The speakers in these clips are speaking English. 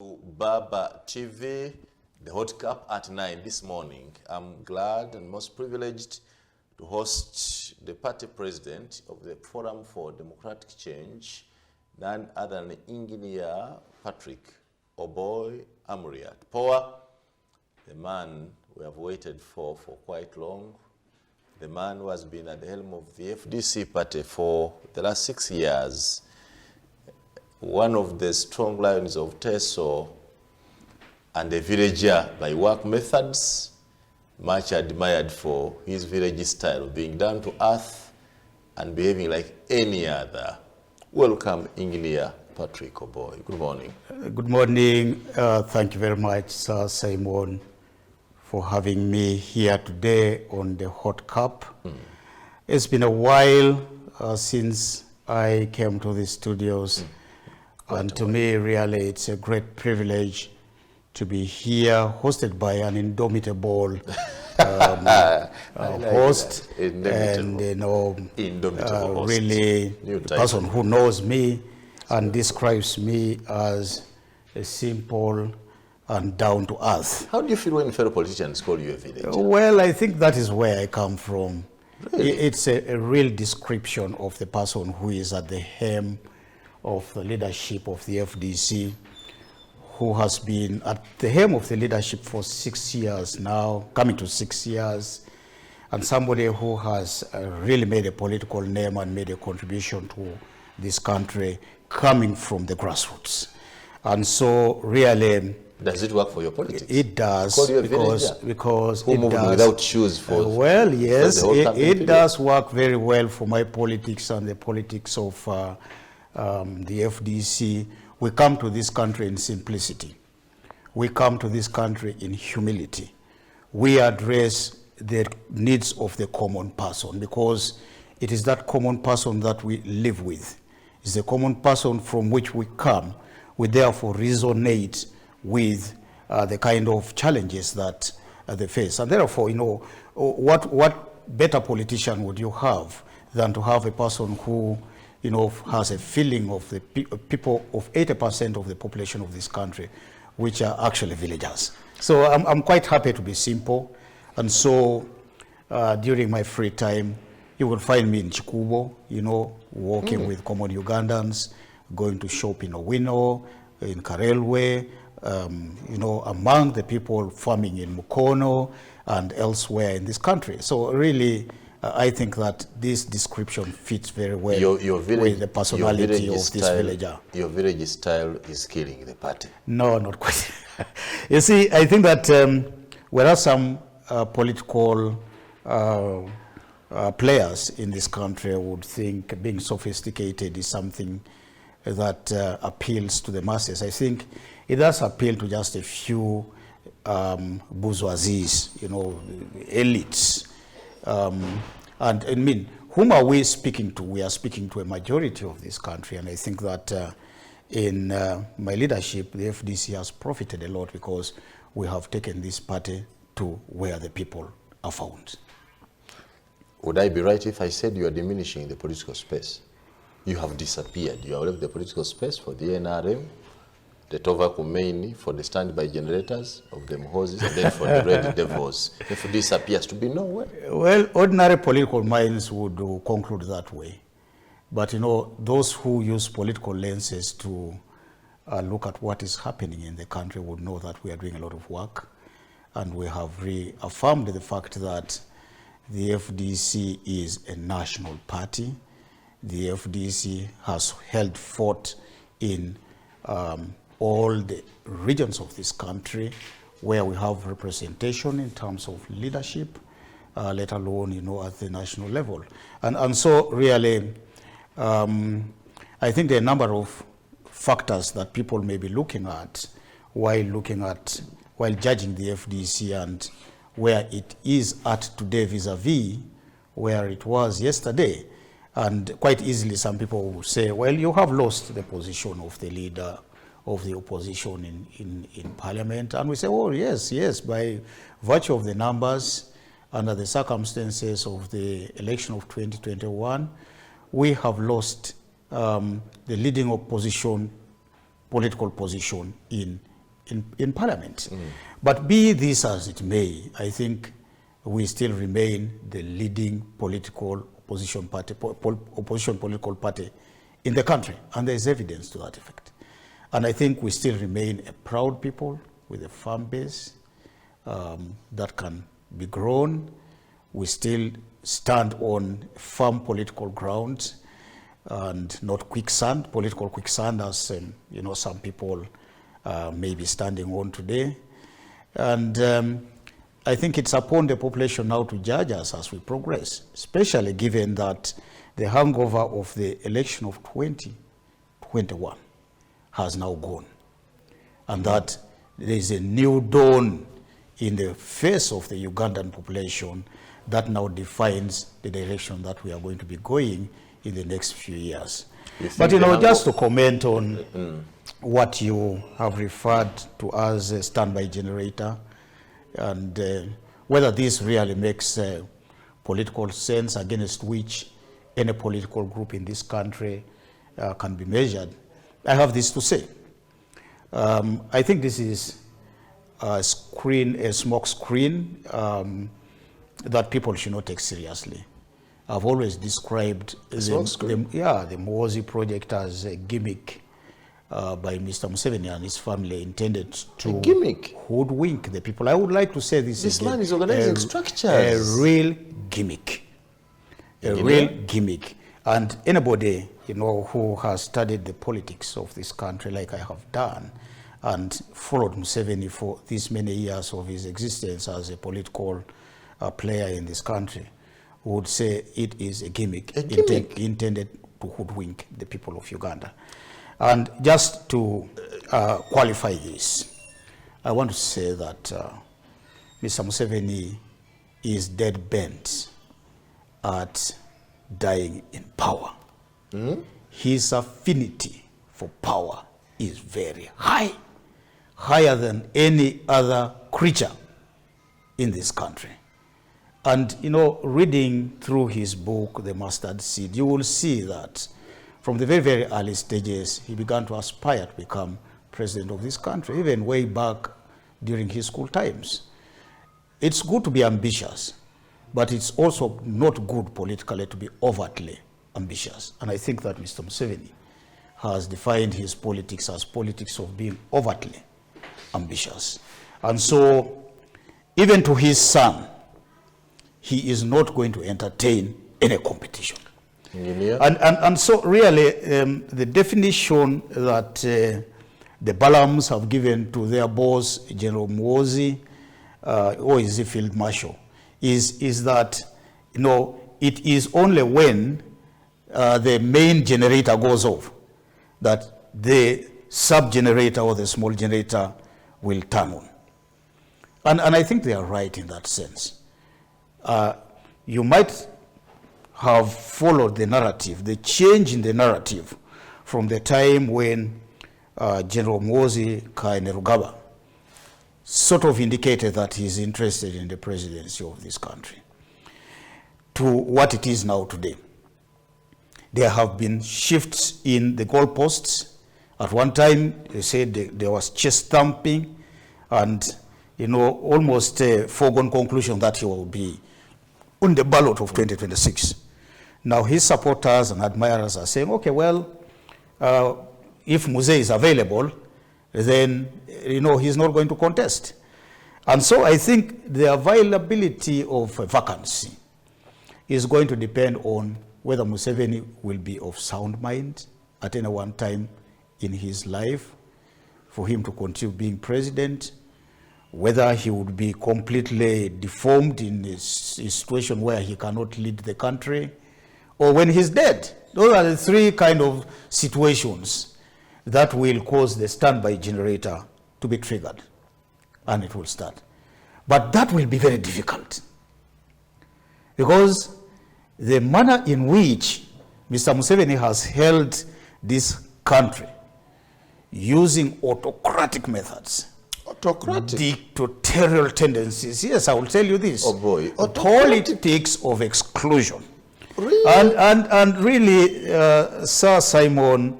Baba TV, the Hot Cup at 9 this morning. I'm glad and most privileged to host the party president of the Forum for Democratic Change, none other than Engineer Patrick Oboi Amuriat. Power, the man we have waited for quite long, the man who has been at the helm of the FDC party for the last 6 years, one of the strong lions of Teso, and a villager by work methods, much admired for his village style, being down to earth and behaving like any other. Welcome, Engineer Patrick Oboi. Good morning. Good morning. Thank you very much, Sir Simon, for having me here today on the Hot Cup. It's been a while since I came to the studios. And to me, really, it's a great privilege to be here, hosted by an indomitable host, and really the person who knows me and describes me as a simple and down to earth. How do you feel when fellow politicians call you a villager? Well, I think that is where I come from. Really? It's a real description of the person who is at the helm of the leadership of the FDC, who has been at the helm of the leadership for 6 years now, coming to 6 years, and somebody who has really made a political name and made a contribution to this country coming from the grassroots. And so really, does it work for your politics? It does, because who it moved does. Without shoes for well, yes, for the whole it does work very well for my politics and the politics of the FDC. We come to this country in simplicity. We come to this country in humility. We address the needs of the common person, because it is that common person that we live with. It's the common person from which we come. We therefore resonate with the kind of challenges that they face. And therefore, what better politician would you have than to have a person who has a feeling of the people of 80% of the population of this country, which are actually villagers. So I'm quite happy to be simple. And so during my free time, you will find me in Chikubo, walking with common Ugandans, going to shop in Owino, in Karelwe, among the people farming in Mukono and elsewhere in this country. So really, I think that this description fits very well with the personality of this villager. Your village style is killing the party. No, not quite. You see, I think that whereas some political players in this country would think being sophisticated is something that appeals to the masses, I think it does appeal to just a few bourgeoisies, elites. And I mean, whom are we speaking to? We are speaking to a majority of this country. And I think that in my leadership, the FDC has profited a lot, because we have taken this party to where the people are found. Would I be right if I said you are diminishing the political space? You have disappeared. You have left the political space for the NRM, the Tova Kumeini, for the standby generators of the Mhozis, and then for the Red Devils. If this appears to be nowhere. Well, ordinary political minds would conclude that way. But, those who use political lenses to look at what is happening in the country would know that we are doing a lot of work. And we have reaffirmed the fact that the FDC is a national party. The FDC has held fort in all the regions of this country where we have representation in terms of leadership, let alone, at the national level. And so really, I think there are a number of factors that people may be looking at while judging the FDC and where it is at today vis-a-vis where it was yesterday. And quite easily, some people will say, well, you have lost the position of the leader of the opposition in parliament. And we say, oh, yes, by virtue of the numbers, under the circumstances of the election of 2021, we have lost the leading opposition political position in in Parliament. But be this as it may, I think we still remain the leading political opposition political party in the country, and there is evidence to that effect. And I think we still remain a proud people with a firm base that can be grown. We still stand on firm political ground and not quicksand, political quicksand, as some people may be standing on today. And I think it's upon the population now to judge us as we progress, especially given that the hangover of the election of 2021 has now gone, and that there is a new dawn in the face of the Ugandan population that now defines the direction that we are going to be going in the next few years. But just to comment on what you have referred to as a standby generator, and whether this really makes political sense against which any political group in this country can be measured, I have this to say. I think this is a smoke screen that people should not take seriously. I've always described the Muhoozi project as a gimmick by Mr. Museveni and his family, intended to hoodwink the people. I would like to say this man is organizing structures. A real gimmick. Real gimmick. And anybody, who has studied the politics of this country like I have done, and followed Museveni for these many years of his existence as a political player in this country, would say it is a gimmick, intended to hoodwink the people of Uganda. And just to qualify this, I want to say that Mr. Museveni is dead bent at dying in power. His affinity for power is very high, higher than any other creature in this country. And, reading through his book, The Mustard Seed, you will see that from the very, very early stages, he began to aspire to become president of this country, even way back during his school times. It's good to be ambitious, but it's also not good politically to be overtly ambitious. And I think that Mr. Museveni has defined his politics as politics of being overtly ambitious. And so, even to his son, he is not going to entertain any competition. And so really, the definition that the Balams have given to their boss, General Muhoozi, or is he Field Marshal, is that, it is only when the main generator goes off that the sub-generator or the small generator will turn on. And I think they are right in that sense. You might have followed the narrative, the change in the narrative from the time when General Muhoozi Kainerugaba sort of indicated that he's interested in the presidency of this country to what it is now today. There have been shifts in the goalposts. At one time, they said there was chest thumping and, almost a foregone conclusion that he will be on the ballot of 2026. Now his supporters and admirers are saying, okay, well, if Muse is available, then, he's not going to contest. And so I think the availability of a vacancy is going to depend on whether Museveni will be of sound mind at any one time in his life for him to continue being president, whether he would be completely deformed in a situation where he cannot lead the country, or when he's dead. Those are the three kind of situations that will cause the standby generator to be triggered, and it will start. But that will be very difficult, because the manner in which Mr. Museveni has held this country using autocratic methods, dictatorial tendencies. Yes, I will tell you this. Politics of exclusion. Really? And really, Sir Simon,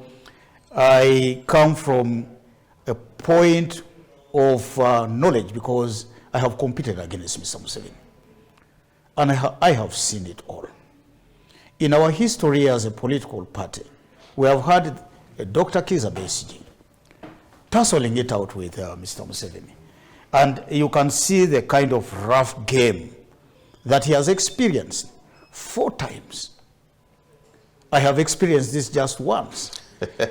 I come from a point of knowledge because I have competed against Mr. Museveni. And I have seen it all. In our history as a political party, we have had Dr. Kizza Besigye tussling it out with Mr. Museveni. And you can see the kind of rough game that he has experienced 4 times. I have experienced this just once.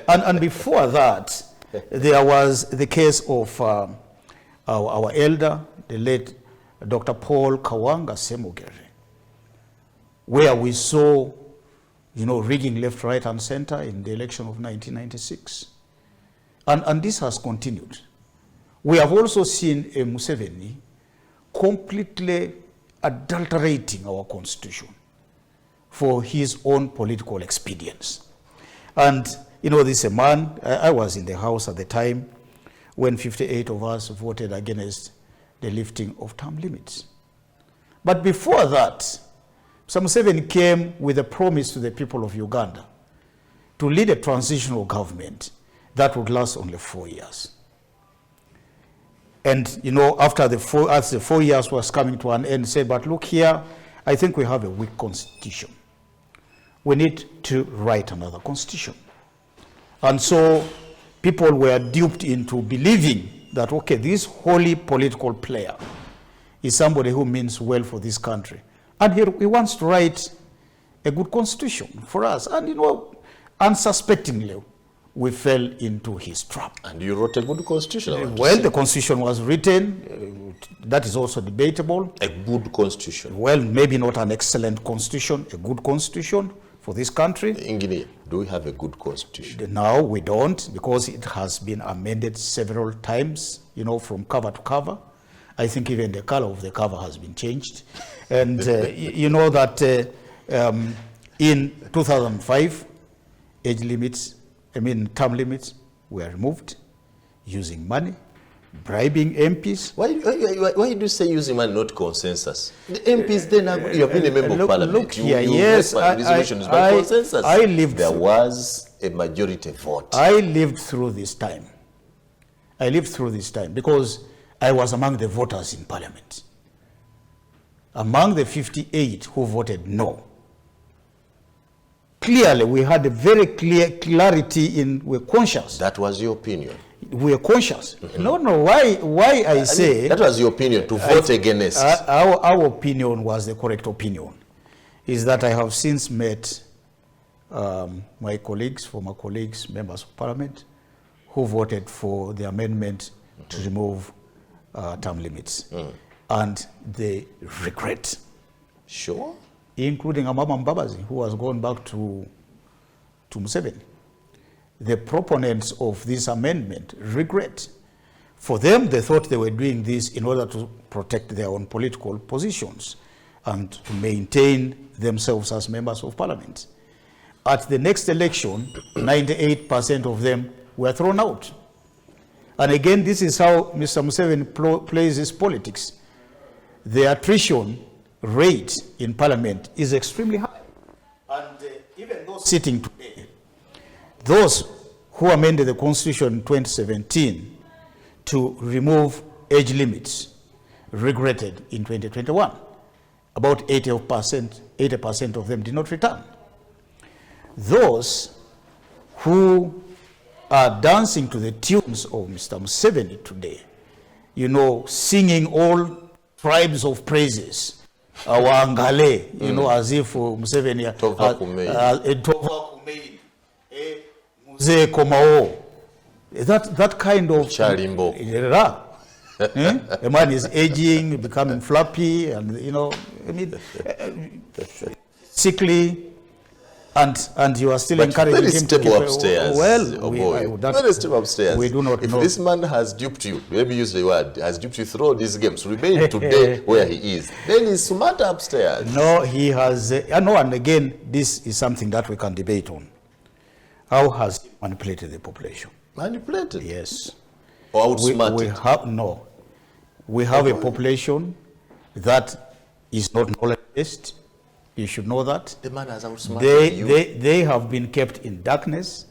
and before that, there was the case of our elder, the late Dr. Paul Kawanga Semugere, where we saw, rigging left, right, and center in the election of 1996. And this has continued. We have also seen a Museveni completely adulterating our constitution for his own political expedience. And, this is a man, I was in the House at the time when 58 of us voted against the lifting of term limits. But before that, Mr. Museveni came with a promise to the people of Uganda to lead a transitional government that would last only 4 years. And, after as the 4 years was coming to an end, said, but look here, I think we have a weak constitution. We need to write another constitution. And so people were duped into believing that, okay, this holy political player is somebody who means well for this country. And he wants to write a good constitution for us. And, unsuspectingly, we fell into his trap. And you wrote a good constitution? Well, the constitution was written. That is also debatable. A good constitution? Well, maybe not an excellent constitution, a good constitution for this country. In Guinea, do we have a good constitution? No, we don't, because it has been amended several times, from cover to cover. I think even the color of the cover has been changed. And you know that in 2005, term limits were removed using money, bribing MPs. Why do you say using money, not consensus? The MPs then, you have been a member of parliament. Look here, yes, resolutions by consensus. There was a majority vote. I lived through this time. Because I was among the voters in parliament. Among the 58 who voted no. Clearly, we had a very clear clarity we're conscious. That was your opinion? We are conscious. No, why I say... that was your opinion, to vote against. Our opinion was the correct opinion. Is that I have since met my colleagues, former colleagues, members of parliament, who voted for the amendment to remove term limits. And they regret. Sure. Including Amama Mbabazi, who has gone back to Museveni. The proponents of this amendment regret. For them, they thought they were doing this in order to protect their own political positions and to maintain themselves as members of parliament. At the next election, 98% of them were thrown out. And again, this is how Mr. Museveni plays his politics. The attrition rate in parliament is extremely high. And even those sitting today, those who amended the constitution in 2017 to remove age limits regretted in 2021. About 80% of them did not return. Those who are dancing to the tunes of Mr. Museveni today, singing all tribes of praises, Awangale, as if Museveni, Tova Kumei, Muze Komao, that kind of Chalimbo. A man is aging, becoming flappy, and sickly, and you are still encouraging him to keep upstairs. Very step upstairs. We do not if know. This man has duped you, maybe use the word, has duped you through all these games, remain today where he is, then he's smarter upstairs. No, he has, and again, this is something that we can debate on. How has he manipulated the population? Manipulated? Yes. Or outsmarted? We have a population that is not knowledge-based. You should know that. The man has outsmarted you. They have been kept in darkness.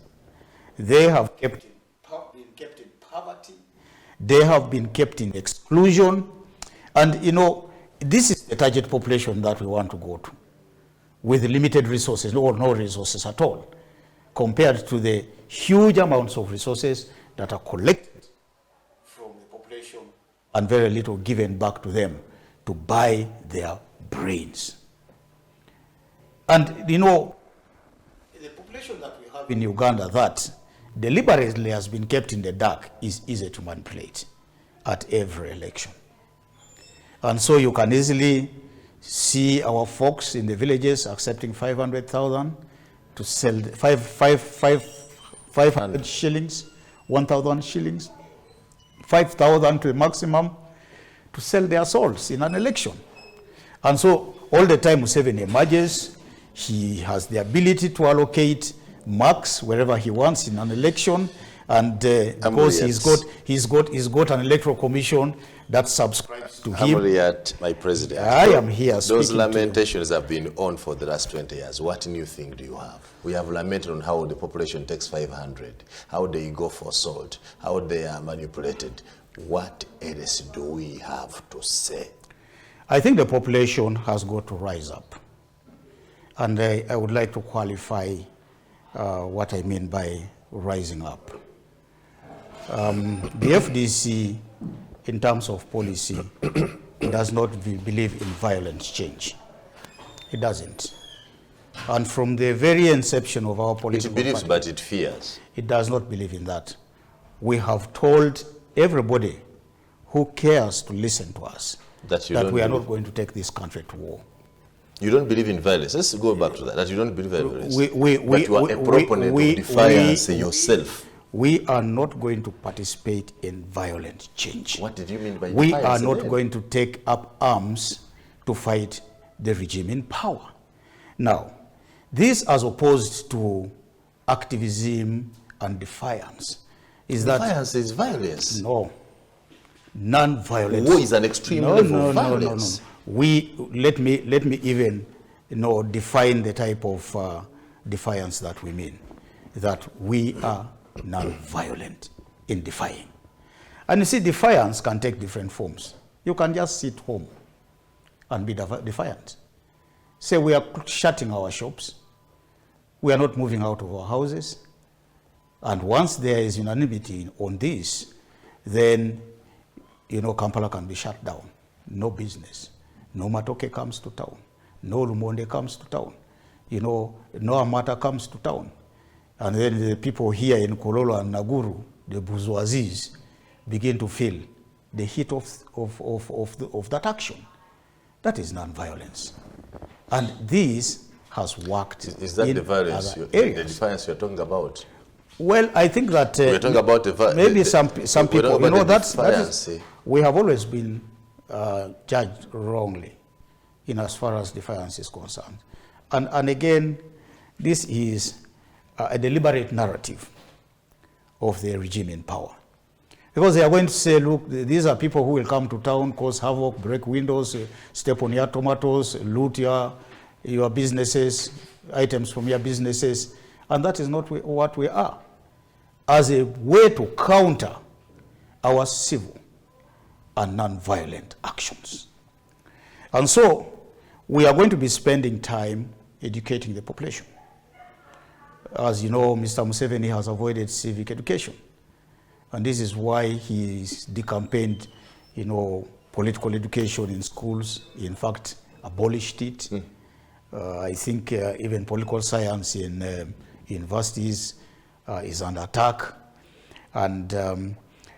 They have been kept in poverty. They have been kept in exclusion. And, you know, this is the target population that we want to go to, with limited resources or no resources at all, compared to the huge amounts of resources that are collected from the population and very little given back to them to buy their brains. And, you know, the population that we have in Uganda that deliberately has been kept in the dark is easy to manipulate at every election. And so you can easily see our folks in the villages accepting 500,000 to sell 500 shillings, 1,000 shillings, 5,000 to the maximum to sell their souls in an election. And so all the time Museveni emerges, he has the ability to allocate marks wherever he wants in an election, and because he's got an electoral commission that subscribes to him. Amuriat, my president. I am here. Those lamentations have been on for the last 20 years. What new thing do you have? We have lamented on how the population takes 500, how they go for salt, how they are manipulated. What else do we have to say? I think the population has got to rise up. And I would like to qualify what I mean by rising up. The FDC, in terms of policy, does not believe in violent change. It doesn't. And from the very inception of our political party, it believes, party, but it fears. It does not believe in that. We have told everybody who cares to listen to us that we are not going to take this country to war. You don't believe in violence. Let's go back to that. That you don't believe in violence. But you are a proponent of defiance yourself. We are not going to participate in violent change. What did you mean by we defiance? We are not going to take up arms to fight the regime in power. Now, this as opposed to activism and defiance is defiance is violence. No. Non-violence. War is an extreme level of violence. Let me even define the type of defiance that we mean. That we are non-violent in defying. And you see, defiance can take different forms. You can just sit home and be defiant. Say we are shutting our shops. We are not moving out of our houses. And once there is unanimity on this, then, Kampala can be shut down. No business. No Matoke comes to town. No Lumonde comes to town. No Amata comes to town. And then the people here in Kololo and Naguru, the bourgeoisies, begin to feel the heat of that action. That is non-violence. And this has worked. Is that the violence, the defiance you're talking about? Well, I think that we're talking about maybe some people, that's we have always been judged wrongly in as far as defiance is concerned. And again, this is a deliberate narrative of the regime in power. Because they are going to say, look, these are people who will come to town, cause havoc, break windows, step on your tomatoes, loot your businesses, items from your businesses. And that is not what we are. As a way to counter our civil and non-violent actions. And so, we are going to be spending time educating the population. As you know, Mr. Museveni has avoided civic education. And this is why he's decampaigned, political education in schools. In fact, abolished it. I think even political science in universities is under attack. And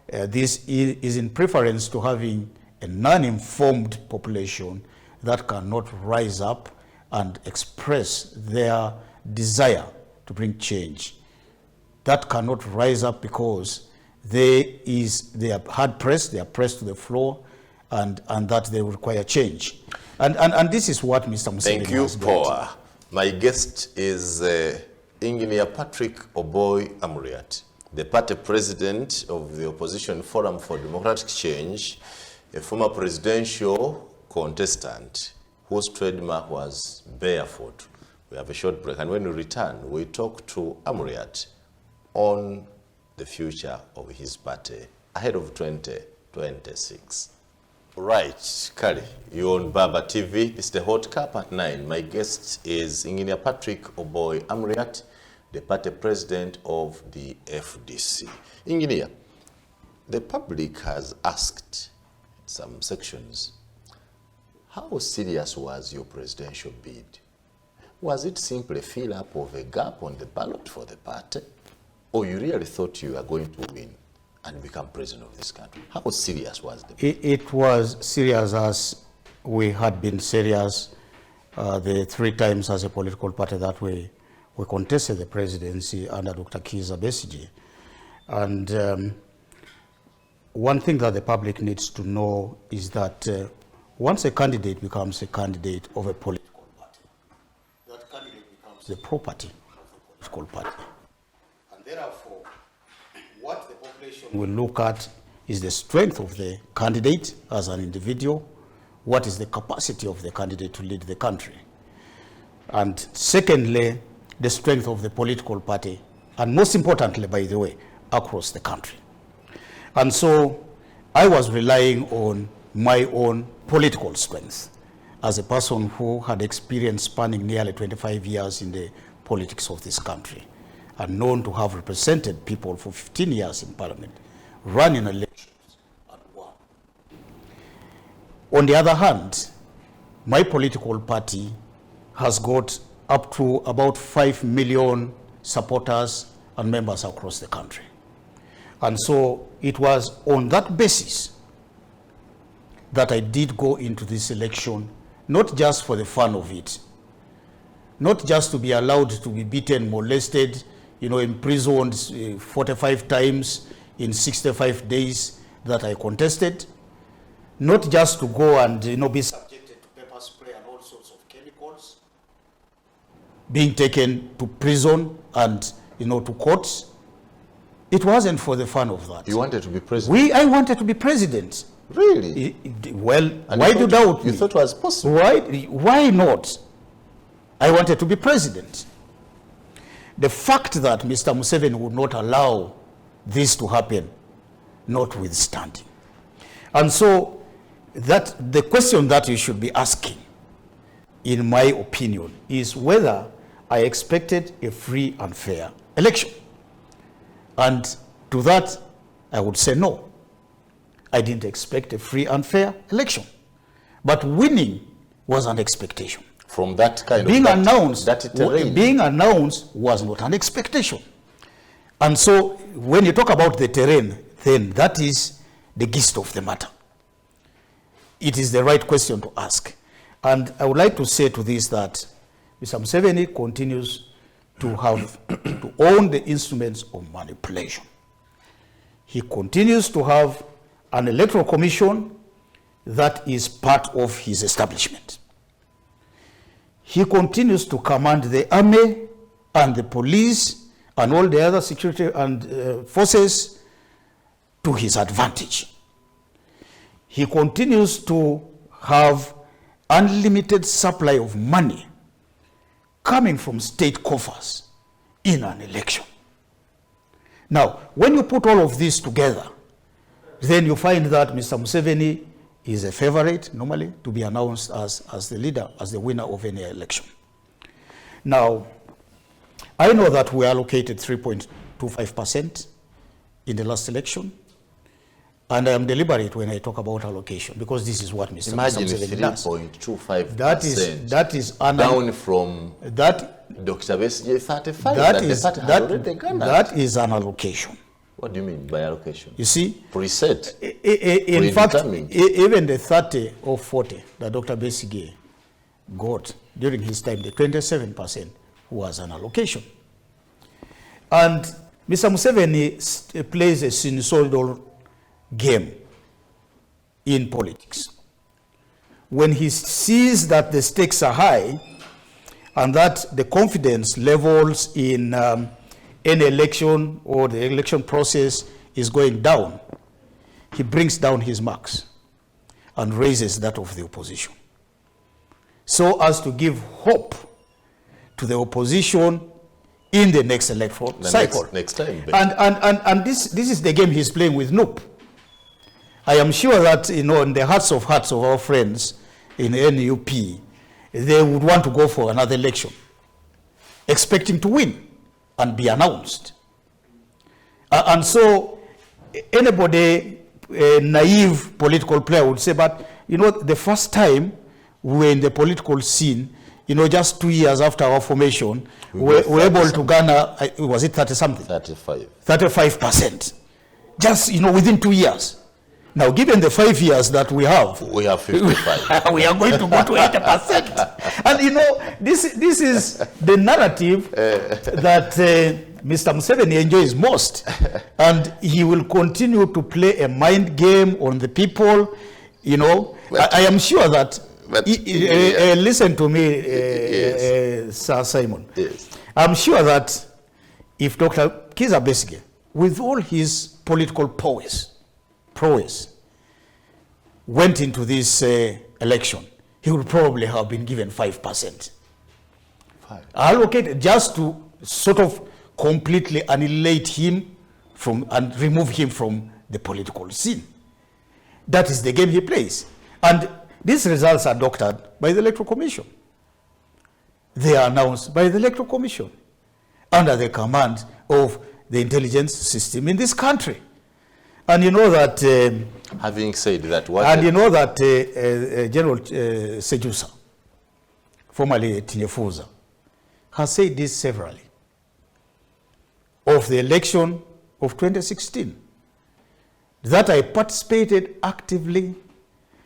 this is in preference to having a non-informed population that cannot rise up and express their desire to bring change. That cannot rise up because they are hard pressed, they are pressed to the floor, and that they require change. And this is what Mr. Museveni has done. Thank you, Poa. My guest is Engineer Patrick Oboi Amuriat, the party president of the Opposition Forum for Democratic Change, a former presidential contestant whose trademark was barefoot. We have a short break, and when we return, we talk to Amuriat on the future of his party ahead of 2026. Right, Kali, you're on Baba TV. It's the Hot Cup at 9. My guest is Engineer Patrick Oboi Amuriat, the party president of the FDC. Engineer, the public has asked some sections, how serious was your presidential bid? Was it simply a fill up of a gap on the ballot for the party? Or you really thought you were going to win and become president of this country? How serious was the bid? It was serious, as we had been serious the 3 times as a political party that we contested the presidency under Dr. Kizza Besigye. And one thing that the public needs to know is that once a candidate becomes a candidate of a political party, that candidate becomes the property of the political party. And therefore, what the population will look at is the strength of the candidate as an individual, what is the capacity of the candidate to lead the country. And secondly, the strength of the political party, and most importantly, by the way, across the country. And so I was relying on my own political strength as a person who had experience spanning nearly 25 years in the politics of this country and known to have represented people for 15 years in parliament, run in elections and won. On the other hand, my political party has got up to about 5 million supporters and members across the country. And so it was on that basis that I did go into this election, not just for the fun of it, not just to be allowed to be beaten, molested, imprisoned 45 times in 65 days that I contested, not just to go and be subjected to pepper spray and all sorts of chemicals, being taken to prison and to courts. It wasn't for the fun of that. You wanted to be president? I wanted to be president. Really? Well, why do you doubt me? You thought it was possible? Why not? I wanted to be president. The fact that Mr. Museveni would not allow this to happen, notwithstanding. And so that the question that you should be asking, in my opinion, is whether I expected a free and fair election. And to that, I would say no. I didn't expect a free and fair election. But winning was an expectation. From that kind being of announced, terrain. Being announced was not an expectation. And so when you talk about the terrain, then that is the gist of the matter. It is the right question to ask. And I would like to say to this that Mr. Museveni continues to have to own the instruments of manipulation. He continues to have an electoral commission that is part of his establishment. He continues to command the army and the police and all the other security and forces to his advantage. He continues to have unlimited supply of money coming from state coffers in an election. Now, when you put all of this together, then you find that Mr. Museveni is a favorite, normally, to be announced as the leader, as the winner of any election. Now, I know that we allocated 3.25% in the last election, and I am deliberate when I talk about allocation, because this is what Mr. Museveni does. Imagine 3.25%. That is down from that, Dr. Besigye 35. That is an allocation. What do you mean by allocation? You see, preset. In fact, even the 30 or 40 that Dr. Besigye got during his time, the 27% was an allocation. And Mr. Museveni plays a sinusoidal game in politics. When he sees that the stakes are high and that the confidence levels in any election or the election process is going down, he brings down his marks and raises that of the opposition, so as to give hope to the opposition in the next electoral cycle. Next time. And this is the game he's playing with Noop. I am sure that, in the hearts of our friends in NUP, they would want to go for another election, expecting to win and be announced. And so anybody, a naive political player would say, but, the first time we were in the political scene, just 2 years after our formation, we were able to garner, was it 30-something? 35%. Just, within 2 years. Now, given the 5 years that we have 55. We are going to go to 80%. And, this is the narrative that Mr. Museveni enjoys most. And he will continue to play a mind game on the people, I am sure that, listen to me, yes. Sir Simon. Yes. I'm sure that if Dr. Kizza Besigye, with all his political prowess, went into this election, he would probably have been given 5%. Allocated just to sort of completely annihilate him and remove him from the political scene. That is the game he plays. And these results are doctored by the Electoral Commission. They are announced by the Electoral Commission under the command of the intelligence system in this country. And you know that... having said that... General Sejusa, formerly Tinyefuza, has said this severally of the election of 2016, that I participated actively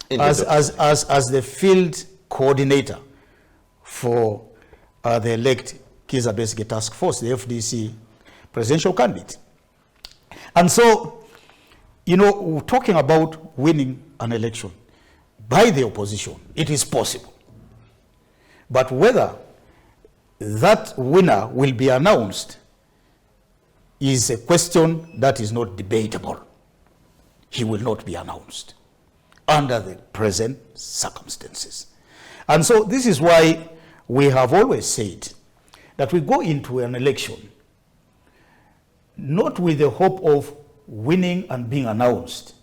as the field coordinator for the elect Kizza Besigye Task Force, the FDC presidential candidate. And so, talking about winning an election by the opposition, it is possible. But whether that winner will be announced is a question that is not debatable. He will not be announced under the present circumstances. And so this is why we have always said that we go into an election not with the hope of winning and being announced,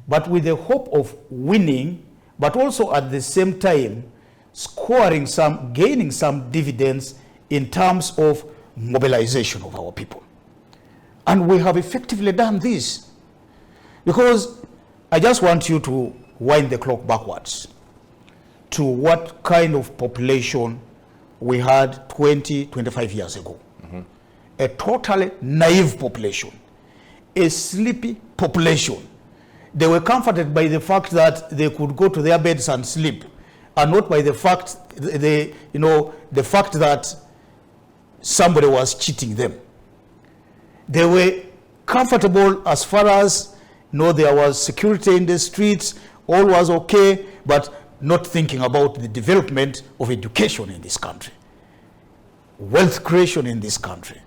but with the hope of winning, but also at the same time gaining some dividends in terms of mobilization of our people. And we have effectively done this, because I just want you to wind the clock backwards to what kind of population we had 20, 25 years ago. Mm-hmm. A totally naive population, a sleepy population. They were comforted by the fact that they could go to their beds and sleep, and not by the fact the fact that somebody was cheating them. They were comfortable as far as there was security in the streets, all was okay, but not thinking about the development of education in this country, wealth creation in this country,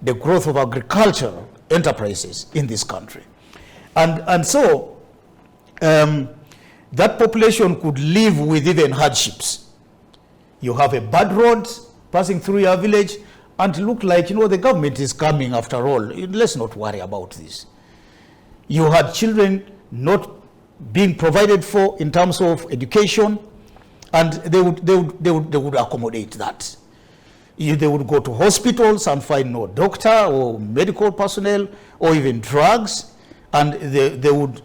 the growth of agricultural enterprises in this country. And so that population could live with even hardships. You have a bad road passing through your village, and look like, the government is coming after all. Let's not worry about this. You had children not being provided for in terms of education, and they would accommodate that. They would go to hospitals and find no doctor or medical personnel or even drugs, and they would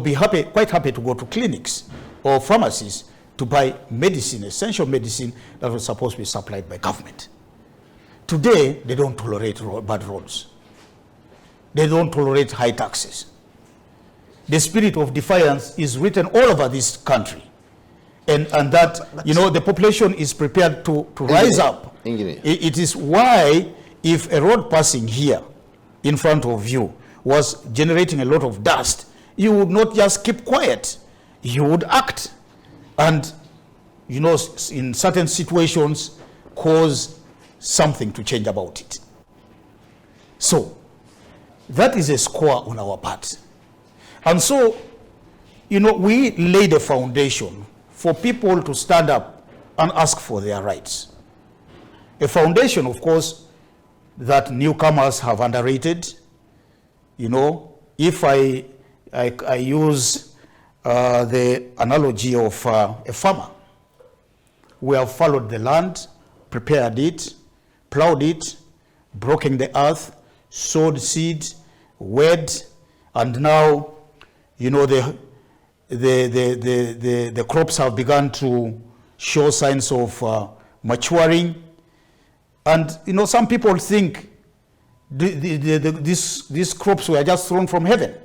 be quite happy to go to clinics or pharmacies to buy medicine, essential medicine that was supposed to be supplied by government. Today, they don't tolerate bad roads. They don't tolerate high taxes. The spirit of defiance is written all over this country. And that, the population is prepared to rise up. It is why, if a road passing here in front of you was generating a lot of dust, you would not just keep quiet. You would act. And, in certain situations, cause something to change about it. So, that is a score on our part. And so, we laid a foundation for people to stand up and ask for their rights. A foundation, of course, that newcomers have underrated. If I I use the analogy of a farmer. We have followed the land, prepared it, plowed it, broken the earth, sowed seed, wed, and now, you know, the crops have begun to show signs of maturing. And, you know, some people think these crops were just thrown from heaven,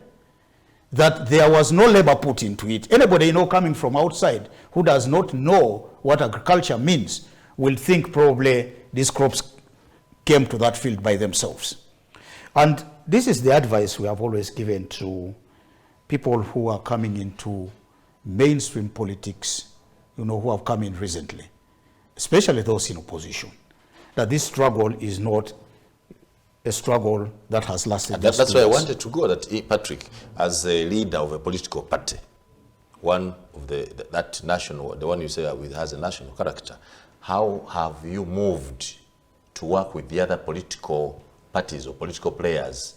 that there was no labor put into it. Anybody, you know, coming from outside who does not know what agriculture means will think probably these crops came to that field by themselves. And this is the advice we have always given to people who are coming into mainstream politics, you know, who have come in recently, especially those in opposition, that this struggle is not a struggle that has lasted. That's why I wanted to go, that Patrick, as a leader of a political party, one of that national, the one you say has a national character, how have you moved to work with the other political parties or political players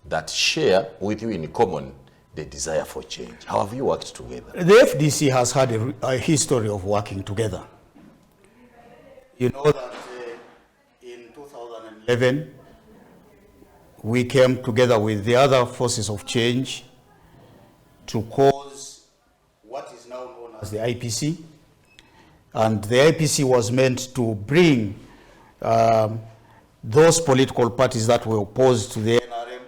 that share with you in common the desire for change? How have you worked together? The FDC has had a history of working together. You know that in 2011, we came together with the other forces of change to cause what is now known as the IPC. And the IPC was meant to bring those political parties that were opposed to the NRM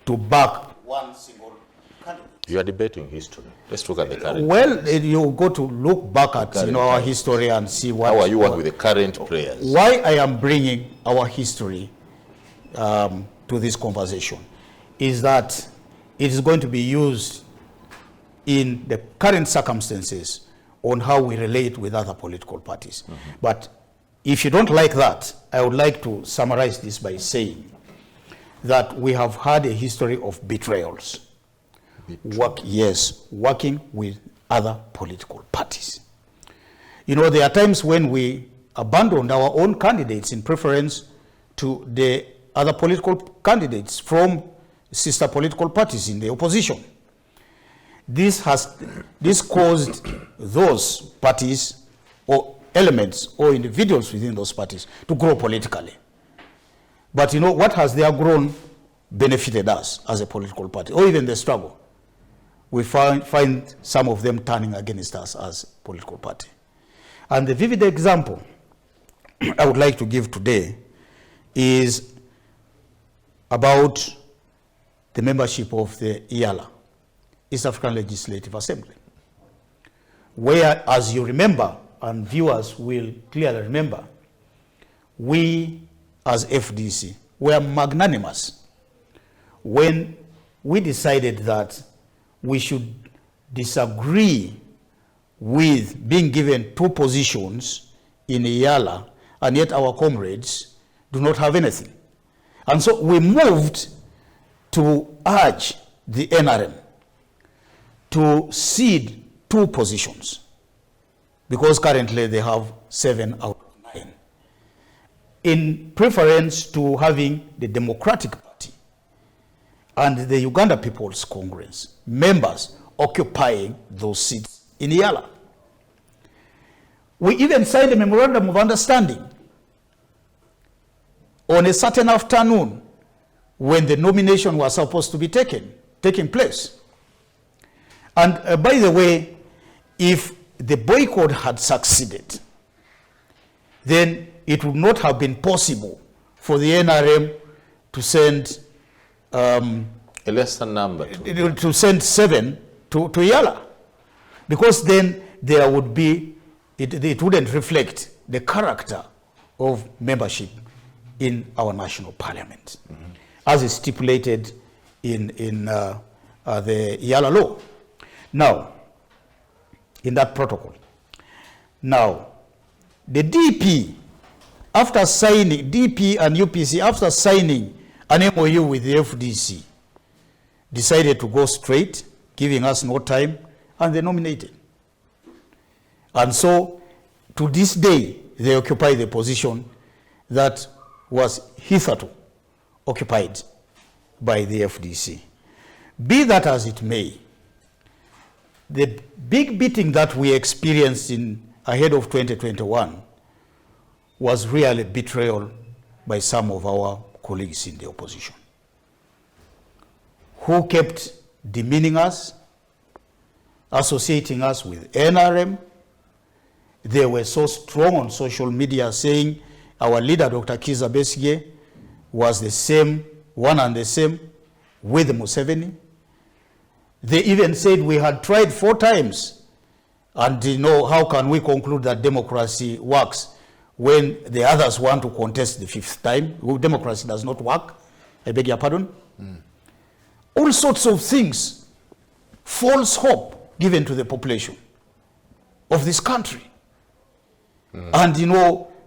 to back one single candidate. You are debating history. Let's look at the current. Well, you go to look back at our history and see what. How are you working with the current players? Why I am bringing our history to this conversation is that it is going to be used in the current circumstances on how we relate with other political parties. Mm-hmm. But if you don't like that, I would like to summarize this by saying that we have had a history of betrayals. Working with other political parties. You know, there are times when we abandoned our own candidates in preference to the other political candidates from sister political parties in the opposition. This caused those parties or elements or individuals within those parties to grow politically. But you know, what has their grown benefited us as a political party, or even the struggle? We find some of them turning against us as a political party. And the vivid example I would like to give today is about the membership of the EALA, East African Legislative Assembly, where, as you remember, and viewers will clearly remember, we as FDC were magnanimous when we decided that we should disagree with being given two positions in EALA, and yet our comrades do not have anything. And so we moved to urge the NRM to cede two positions, because currently they have 7 out of 9, in preference to having the Democratic Party and the Uganda People's Congress members occupying those seats in EALA. We even signed a memorandum of understanding on a certain afternoon when the nomination was supposed to be taking place. And by the way, if the boycott had succeeded, then it would not have been possible for the NRM to send a lesser number to send 7 to EALA, because then there would be, it wouldn't reflect the character of membership in our national parliament, as is stipulated in the EALA law. Now, in that protocol. Now, the DP, after signing, DP and UPC, after signing an MOU with the FDC, decided to go straight, giving us no time, and they nominated. And so, to this day, they occupy the position that was hitherto occupied by the FDC. Be that as it may, the big beating that we experienced ahead of 2021 was really betrayal by some of our colleagues in the opposition, who kept demeaning us, associating us with NRM. They were so strong on social media saying our leader, Dr. Kizza Besigye, was the same, one and the same with Museveni. They even said we had tried 4 times, and how can we conclude that democracy works when the others want to contest the 5th time? Well, democracy does not work. I beg your pardon. All sorts of things, false hope given to the population of this country. And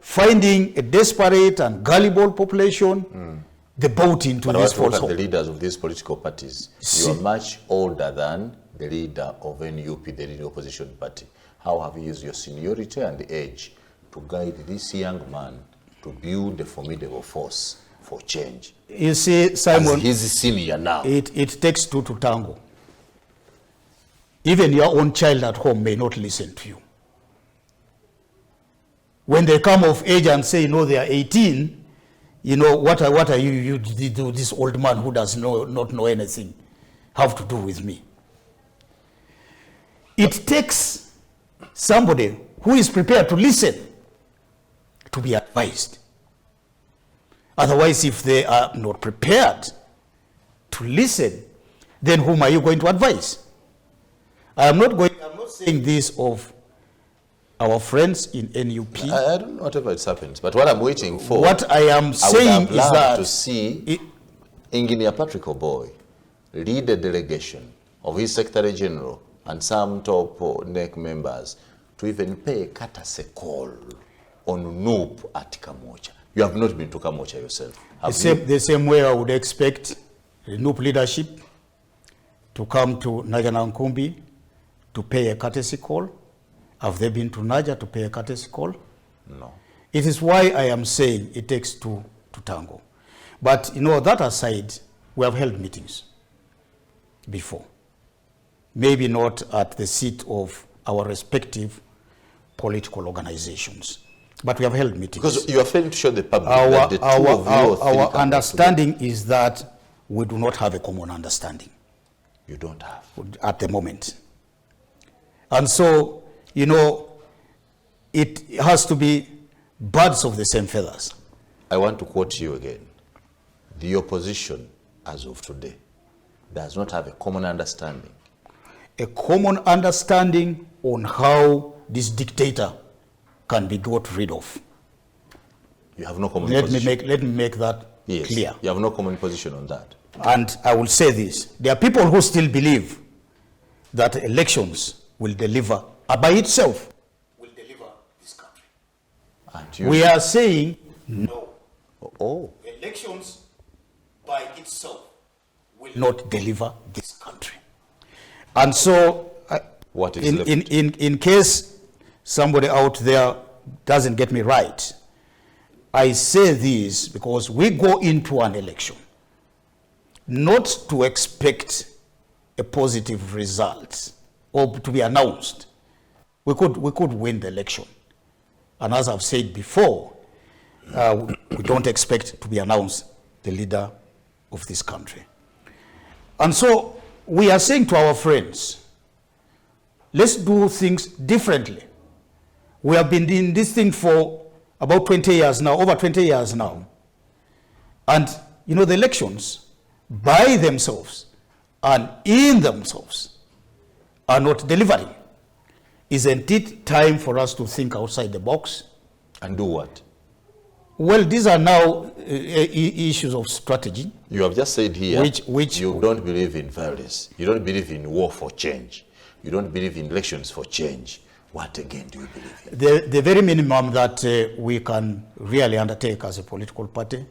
finding a desperate and gullible population, they bought into this false hope. The leaders of these political parties, you are much older than the leader of NUP, the leading opposition party. How have you used your seniority and age to guide this young man to build a formidable force for change? You see, Simon, as he's senior now. It takes 2 to tango. Even your own child at home may not listen to you. When they come of age and say, they are 18, what are you this old man who does not know anything, have to do with me? It takes somebody who is prepared to listen to be advised. Otherwise, if they are not prepared to listen, then whom are you going to advise? I'm not saying this of our friends in NUP. I don't know whatever it's happened, but what I'm waiting for. What I am saying is that to see Engineer Patrick Oboi lead a delegation of his Secretary General and some top NEC members to even pay a courtesy call on NUP at Kamocha. You have not been to Kamocha yourself. The same way I would expect the NUP leadership to come to Najanankumbi to pay a courtesy call. Have they been to Naja to pay a courtesy call? No. It is why I am saying it takes 2 to tango. But that aside, we have held meetings before. Maybe not at the seat of our respective political organizations, but we have held meetings. Because you are failing to show the public that the two of you our understanding is that we do not have a common understanding. You don't have? At the moment. And so, it has to be birds of the same feathers. I want to quote you again. The opposition, as of today, does not have a common understanding. A common understanding on how this dictator can be got rid of. You have no common position. Let me make that clear. You have no common position on that. And I will say this. There are people who still believe that elections will deliver, by itself, will deliver this country. And we are saying no. Oh. Elections by itself will not deliver this country. And so, what is in case somebody out there doesn't get me right, I say this because we go into an election not to expect a positive result or to be announced. We could win the election. And as I've said before, we don't expect to be announced the leader of this country. And so we are saying to our friends, let's do things differently. We have been doing this thing for about 20 years now, over 20 years now. And, the elections by themselves and in themselves are not delivering. Isn't it time for us to think outside the box? And do what? Well, these are now issues of strategy. You have just said here, which you don't believe in violence. You don't believe in war for change. You don't believe in elections for change. What again do you believe in? The very minimum that we can really undertake as a political party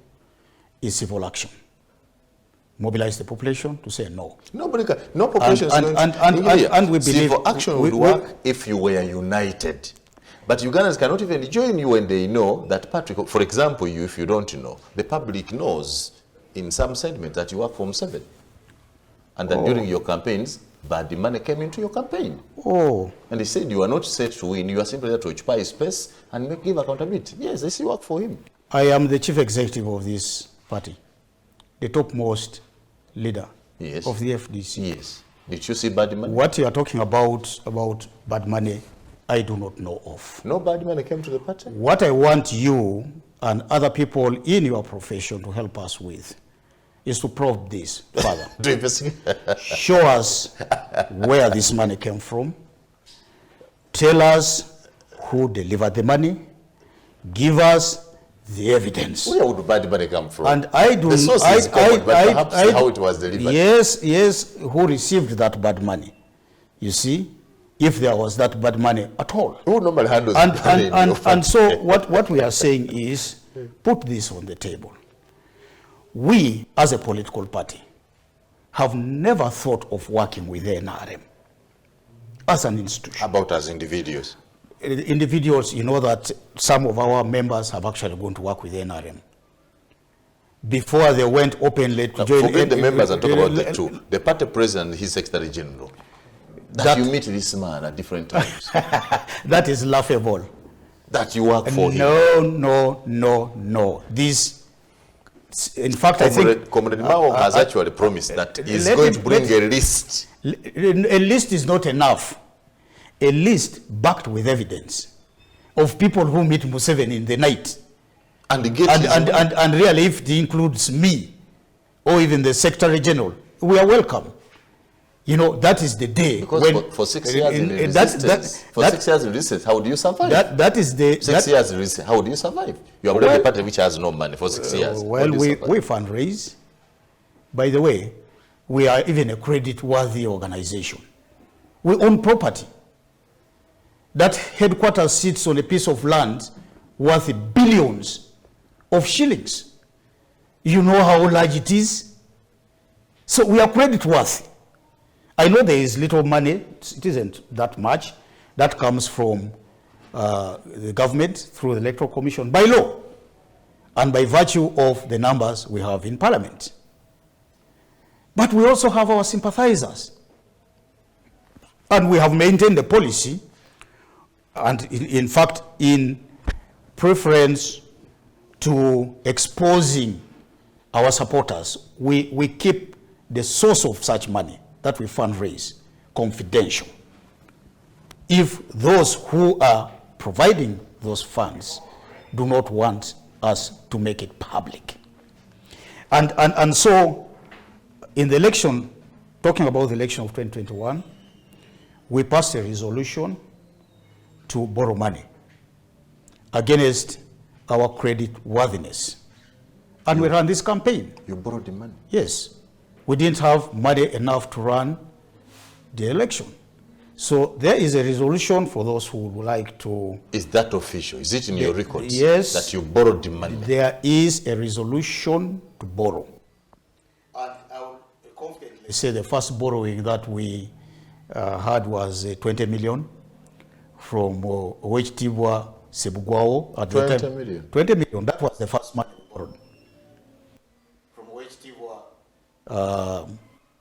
is civil action. Mobilize the population to say no. Nobody can. No population is going to. And we believe civil action would work if you were united. But Ugandans cannot even join you when they know that Patrick, for example, if you don't know, the public knows in some segment that you work for Museveni. and that during your campaigns, bad money came into your campaign. Oh. And he said you are not set to win, you are simply there to occupy his space and give accountability. Yes, this work for him. I am the chief executive of this party, the topmost leader of the FDC. Yes. Did you see bad money? What you are talking about bad money, I do not know of. No bad money came to the party? What I want you and other people in your profession to help us with is to probe this further. Show us where this money came from. Tell us who delivered the money. Give us the evidence. Where would bad money come from? And I do. The source is common, but perhaps how it was delivered. Yes, who received that bad money? You see, if there was that bad money at all. Who normally handles and so what we are saying is, put this on the table. We, as a political party, have never thought of working with the NRM as an institution. How about as individuals? Individuals, you know that some of our members have actually gone to work with the NRM. Before they went openly to join... Forget the members and talk about the two. The party president and his secretary general. That you meet this man at different times. That is laughable. That you work for him. No. This, in fact, I think... Comrade Mao has actually promised that he's going to bring a list. A list is not enough. A list backed with evidence of people who meet Museveni in the night. And really, if it includes me or even the Secretary General, we are welcome. You know, that is the day. Because when, for 6 years in resistance, 6 years in resistance, how do you survive? That is the... 6 years in resistance, how do you survive? You have led a party which has no money for 6 years. Well, we fundraise. By the way, we are even a credit-worthy organization. We own property. That headquarters sits on a piece of land worth billions of shillings. You know how large it is? So we are credit-worthy. I know there is little money, it isn't that much, that comes from the government through the Electoral Commission by law and by virtue of the numbers we have in Parliament. But we also have our sympathizers. And we have maintained the policy, and in fact, in preference to exposing our supporters, we keep the source of such money that we fundraise confidential. If those who are providing those funds do not want us to make it public. And so in the election, talking about the election of 2021, we passed a resolution to borrow money against our credit worthiness. And we ran this campaign. You borrowed the money? Yes. We didn't have money enough to run the election. So there is a resolution for those who would like to... Is that official? Is it in your records? Yes. That you borrowed the money? There is a resolution to borrow. And I will confidently say the first borrowing that we had was 20 million from Owechitibwa Sebugwawo at the time. 20 million? 20 million. That was the first money borrowed. From Owechitibwa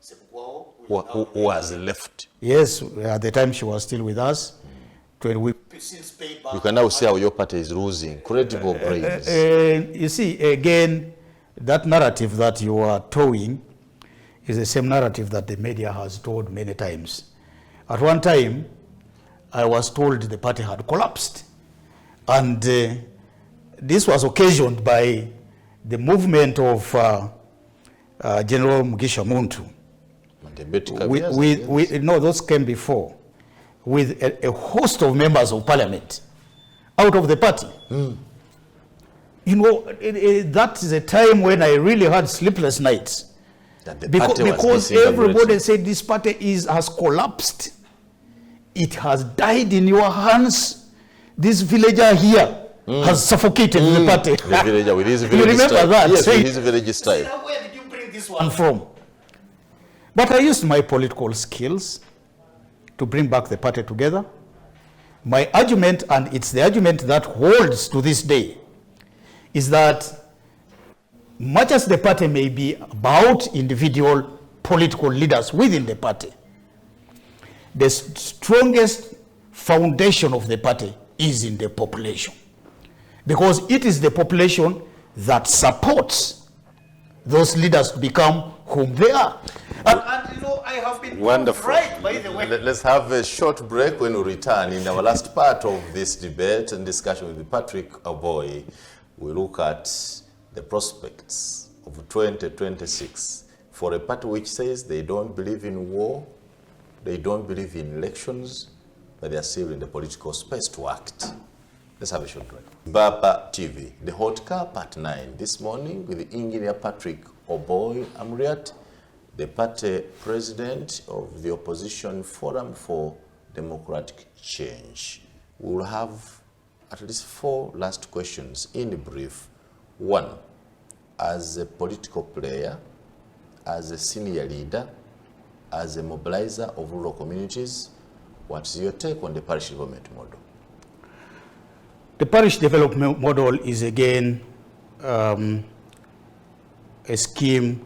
Sebugwawo. Who has left? Yes, at the time she was still with us. We since paid back. You can now see how your party is losing credible brains. You see, again, that narrative that you are towing is the same narrative that the media has told many times. At one time, I was told the party had collapsed. And this was occasioned by the movement of General Mugisha Muntu. No, those came before, with a host of members of parliament out of the party. You know, that is a time when I really had sleepless nights. Because everybody said this party has collapsed. It has died in your hands. This villager here has suffocated the party. The villager with his village you remember style. that? Yes, with his village style. Where did you bring this one from? But I used my political skills to bring back the party together. My argument, and it's the argument that holds to this day, is that much as the party may be about individual political leaders within the party. The strongest foundation of the party is in the population, because it is the population that supports those leaders to become whom they are. And you know, I have been wonderful. Right, by the way. Let's have a short break. When we return in our last part of this debate and discussion with Patrick Oboi, we look at the prospects of 2026 for a party which says they don't believe in war, they don't believe in elections, but they are still in the political space to act. Let's have a short break. Baba TV, the hot cup at 9 this morning with Engineer Patrick Oboi Amuriat, the party president of the Opposition Forum for Democratic Change. We will have at least 4 last questions in brief. 1, as a political player, as a senior leader, as a mobilizer of rural communities, what's your take on the parish development model? The parish development model is again a scheme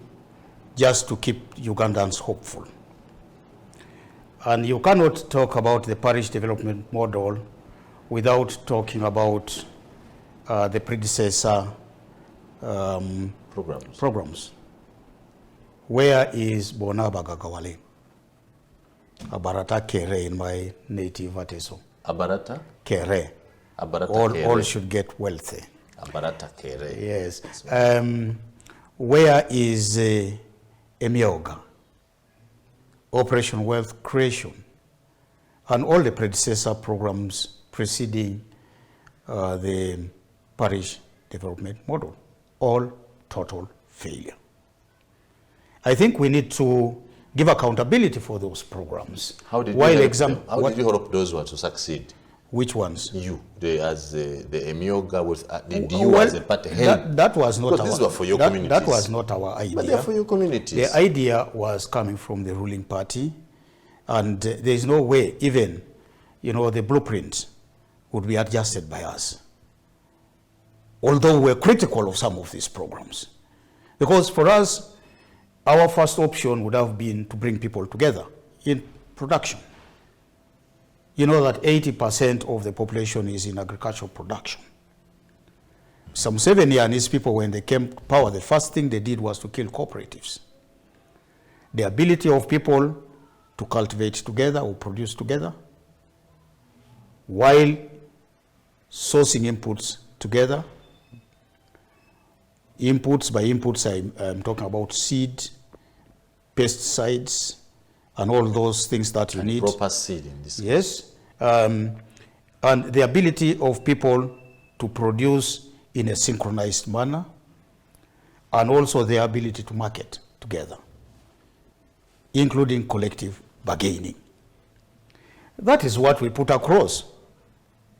just to keep Ugandans hopeful. And you cannot talk about the parish development model without talking about the predecessor programs. Where is Bonaba Gagawale? Abarata Kere in my native Ateso. Abarata? Kere. Abarata all should get wealthy. Abarata Kere. Yes. Where is Emioga? Operation Wealth Creation. And all the predecessor programs preceding the parish development model. All total failure. I think we need to give accountability for those programs. How did you help those ones to succeed? Which ones? You, as the Emioga, as a party help. That was not because these were for your communities. That was not our idea. But they're for your communities. The idea was coming from the ruling party, and there is no way even, the blueprint would be adjusted by us. Although we're critical of some of these programs. Because for us, our first option would have been to bring people together in production. You know that 80% of the population is in agricultural production. Museveni and his people, when they came to power, the first thing they did was to kill cooperatives. The ability of people to cultivate together or produce together, while sourcing inputs together. Inputs, by inputs I'm talking about seed, pesticides, and all those things that you need. Proper seed in this case. Yes. And the ability of people to produce in a synchronized manner, and also the ability to market together, including collective bargaining. That is what we put across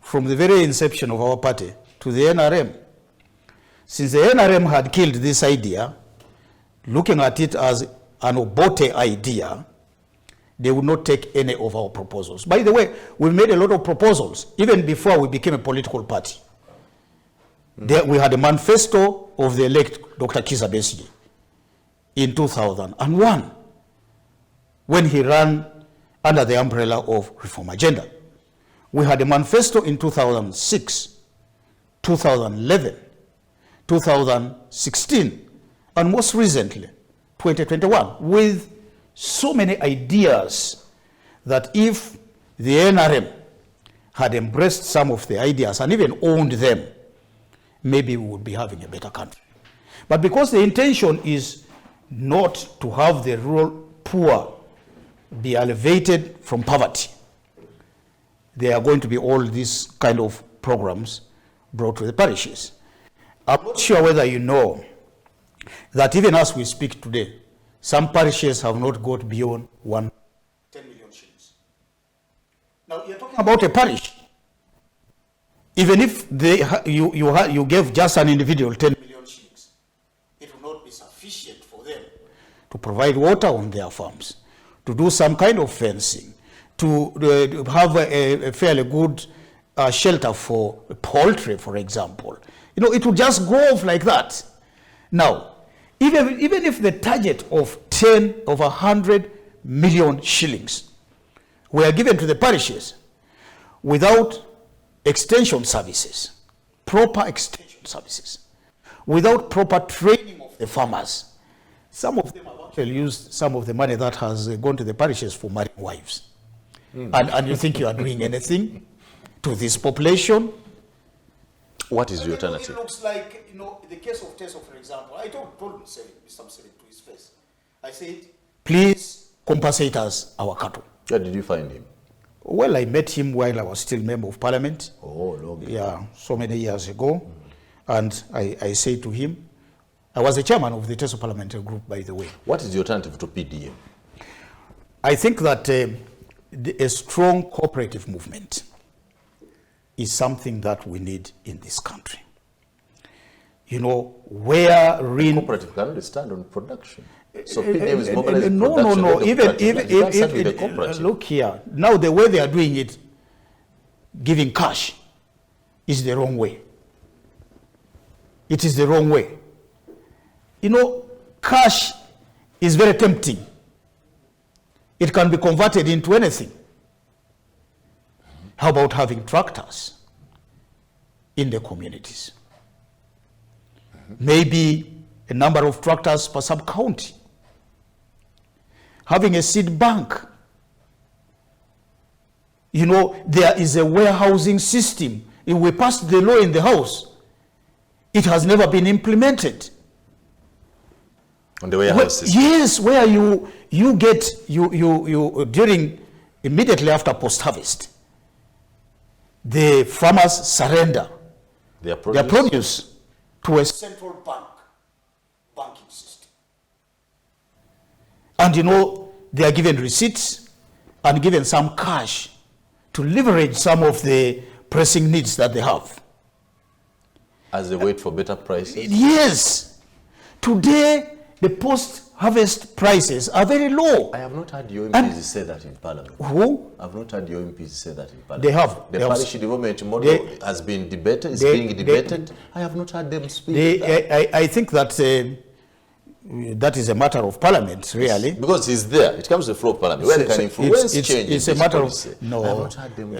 from the very inception of our party to the NRM. Since the NRM had killed this idea, looking at it as an Obote idea, they would not take any of our proposals. By the way, we made a lot of proposals, even before we became a political party. There, we had a manifesto of the elect Dr. Kizza Besigye in 2001, when he ran under the umbrella of Reform Agenda. We had a manifesto in 2006, 2011, 2016, and most recently, 2021, with so many ideas that if the NRM had embraced some of the ideas and even owned them, maybe we would be having a better country. But because the intention is not to have the rural poor be elevated from poverty, there are going to be all these kind of programs brought to the parishes. I'm not sure whether you know that even as we speak today, some parishes have not got beyond 10 million shillings. Now you're talking about a parish. Even if you gave just an individual 10 million shillings, it will not be sufficient for them to provide water on their farms, to do some kind of fencing, to have a fairly good shelter for poultry, for example. It would just go off like that. Now, even if the target of over 100 million shillings were given to the parishes without extension services, proper extension services, without proper training of the farmers. Some of them have actually used some of the money that has gone to the parishes for marrying wives. And you think you are doing anything to this population? What is the alternative? It looks like, the case of Teso, for example. I told Mr. Museveni to his face. I said, please compensate us our cattle. Where did you find him? Well, I met him while I was still member of parliament. Oh, long. Yeah, so many years ago. And I said to him, I was the chairman of the Teso parliamentary group, by the way. What is the alternative to PDM? I think that a strong cooperative movement is something that we need in this country. Where cooperative can only stand on production. So PDM is mobilizing production. No. Even look here. Now the way they are doing it, giving cash, is the wrong way. It is the wrong way. Cash is very tempting. It can be converted into anything. How about having tractors in the communities? Maybe a number of tractors per sub-county. Having a seed bank. There is a warehousing system. If we passed the law in the House, it has never been implemented. On the warehouse system? Yes, where you get, during, immediately after post-harvest, the farmers surrender their produce to a central banking system. And they are given receipts and given some cash to leverage some of the pressing needs that they have. As they wait for better prices? Yes. Today, the post-harvest prices are very low. I have not heard your MPs say that in Parliament. Who? I have not heard your MPs say that in Parliament. They have. The parish development model has been debated, is being debated. I have not heard them speak that. I think that that is a matter of Parliament, really. Because it's there. It comes to the floor of Parliament. Where they can influence change. It's a matter of... No. I have not heard them.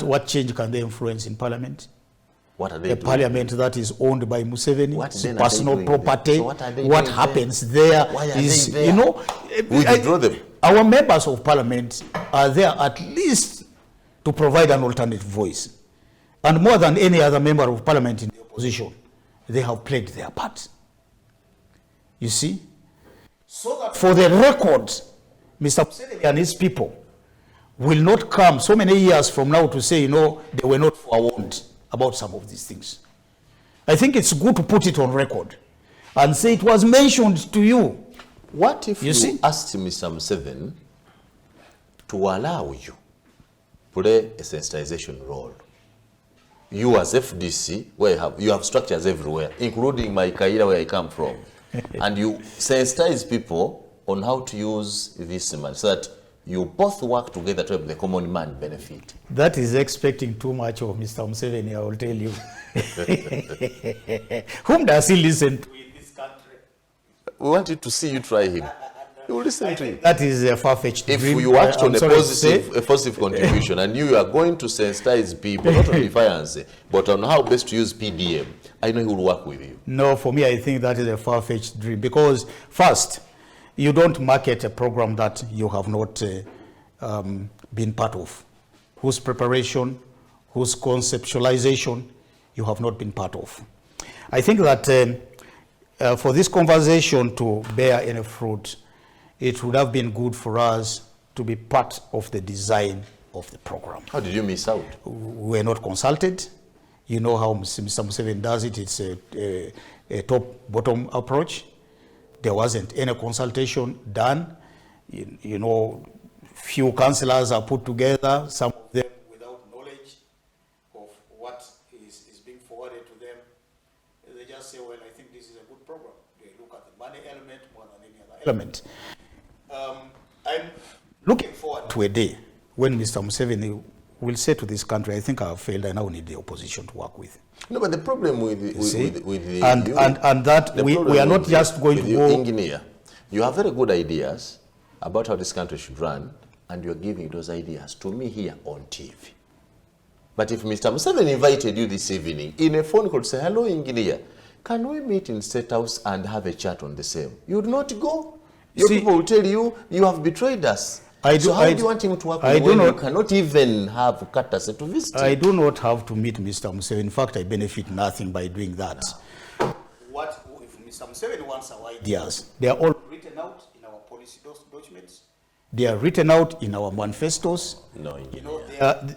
What change can they influence in Parliament? What are they doing? Parliament that is owned by Museveni, personal property. So what happens there is, we withdraw them. Our members of Parliament are there at least to provide an alternate voice. And more than any other member of Parliament in the opposition, they have played their part. You see? So that for the record, Mr. Museveni and his people will not come so many years from now to say, they were not forewarned about some of these things. I think it's good to put it on record and say it was mentioned to you. What if you asked Mr. Museveni to allow you play a sensitization role? You as FDC, where you have structures everywhere, including my Kaira where I come from, and you sensitize people on how to use this money so that you both work together to help the common man benefit. That is expecting too much of Mr. Museveni, I will tell you. Whom does he listen to in this country? We want you to see you try him. You will listen to him. That is a far-fetched dream. If you act on a positive contribution and you are going to sensitize people, not only finance, but on how best to use PDM, I know he will work with you. No, for me, I think that is a far-fetched dream. Because first, you don't market a program that you have not been part of, whose preparation, whose conceptualization you have not been part of. I think that for this conversation to bear any fruit, it would have been good for us to be part of the design of the program. How did you miss out? We were not consulted. You know how Mr. Museveni does it. It's a top-bottom approach. There wasn't any consultation done. Few councillors are put together, some of them without knowledge of what is being forwarded to them. They just say, well, I think this is a good program. They look at the money element more than any other element. I'm looking forward to a day when Mr. Museveni will say to this country, I think I have failed, I now need the opposition to work with. No, but the problem with the we are not just going to go engineer, You have very good ideas about how this country should run, and you're giving those ideas to me here on TV. But if Mr. Museveni invited you this evening in a phone call to say, hello, engineer, can we meet in State House and have a chat on the same? You would not go. Your people will tell you, you have betrayed us. So how do you want him to work when you cannot even have courtesy to visit him? I do not have to meet Mr. Museveni. In fact, I benefit nothing by doing that. No. What if Mr. Museveni wants our ideas? They are all written out in our policy documents. They are written out in our manifestos. No, you know,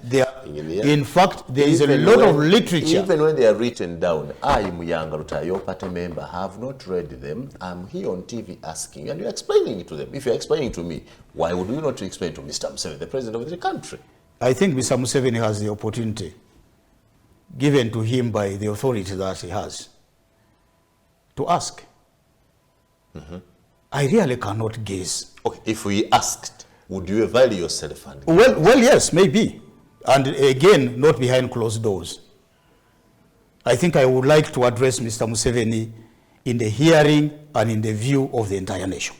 they are in fact, there is a lot of literature. Even when they are written down, I, Muyanga, your party member, have not read them. I'm here on TV asking, and you're explaining it to them. If you're explaining to me, why would you not explain to Mr. Museveni, the president of the country? I think Mr. Museveni has the opportunity given to him by the authority that he has to ask. I really cannot guess. Okay, if we asked, would you avail yourself? And well, yes, maybe. And again, not behind closed doors. I think I would like to address Mr. Museveni in the hearing and in the view of the entire nation.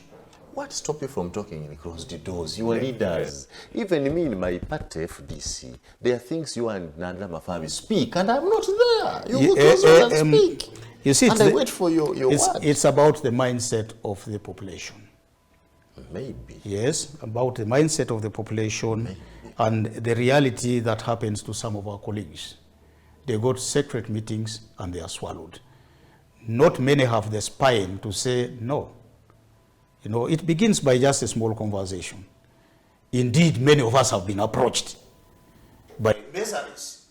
What stopped you from talking in closed doors? You are leaders. Even me in my party, FDC, there are things you and Nandla Mafami speak, and I'm not there. You go to and speak. You see, and I wait for your word. It's about the mindset of the population. Maybe. Yes, about the mindset of the population. Maybe. And the reality that happens to some of our colleagues. They go to secret meetings and they are swallowed. Not many have the spine to say no. You know, it begins by just a small conversation. Indeed, many of us have been approached by messages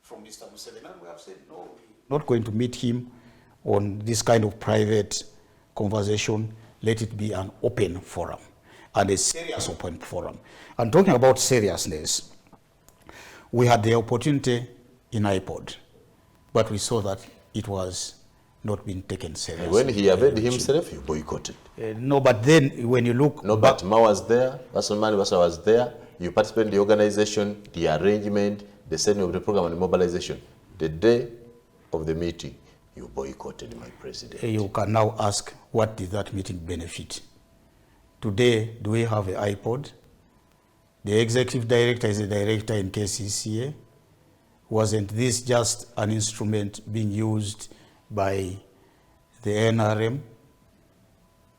from Mr. Museveni, and we have said, no, we're not going to meet him on this kind of private conversation. Let it be an open forum, and a serious open forum. And talking about seriousness, we had the opportunity in iPod, but we saw that it was not being taken seriously. When he availed himself, you boycotted. No, but then when you look... No, but Ma was there, Wasserman was there, you participated in the organization, the arrangement, the setting of the program and the mobilization. The day of the meeting, you boycotted, my president. You can now ask, what did that meeting benefit? Today, do we have an iPod? The executive director is a director in KCCA. Wasn't this just an instrument being used by the NRM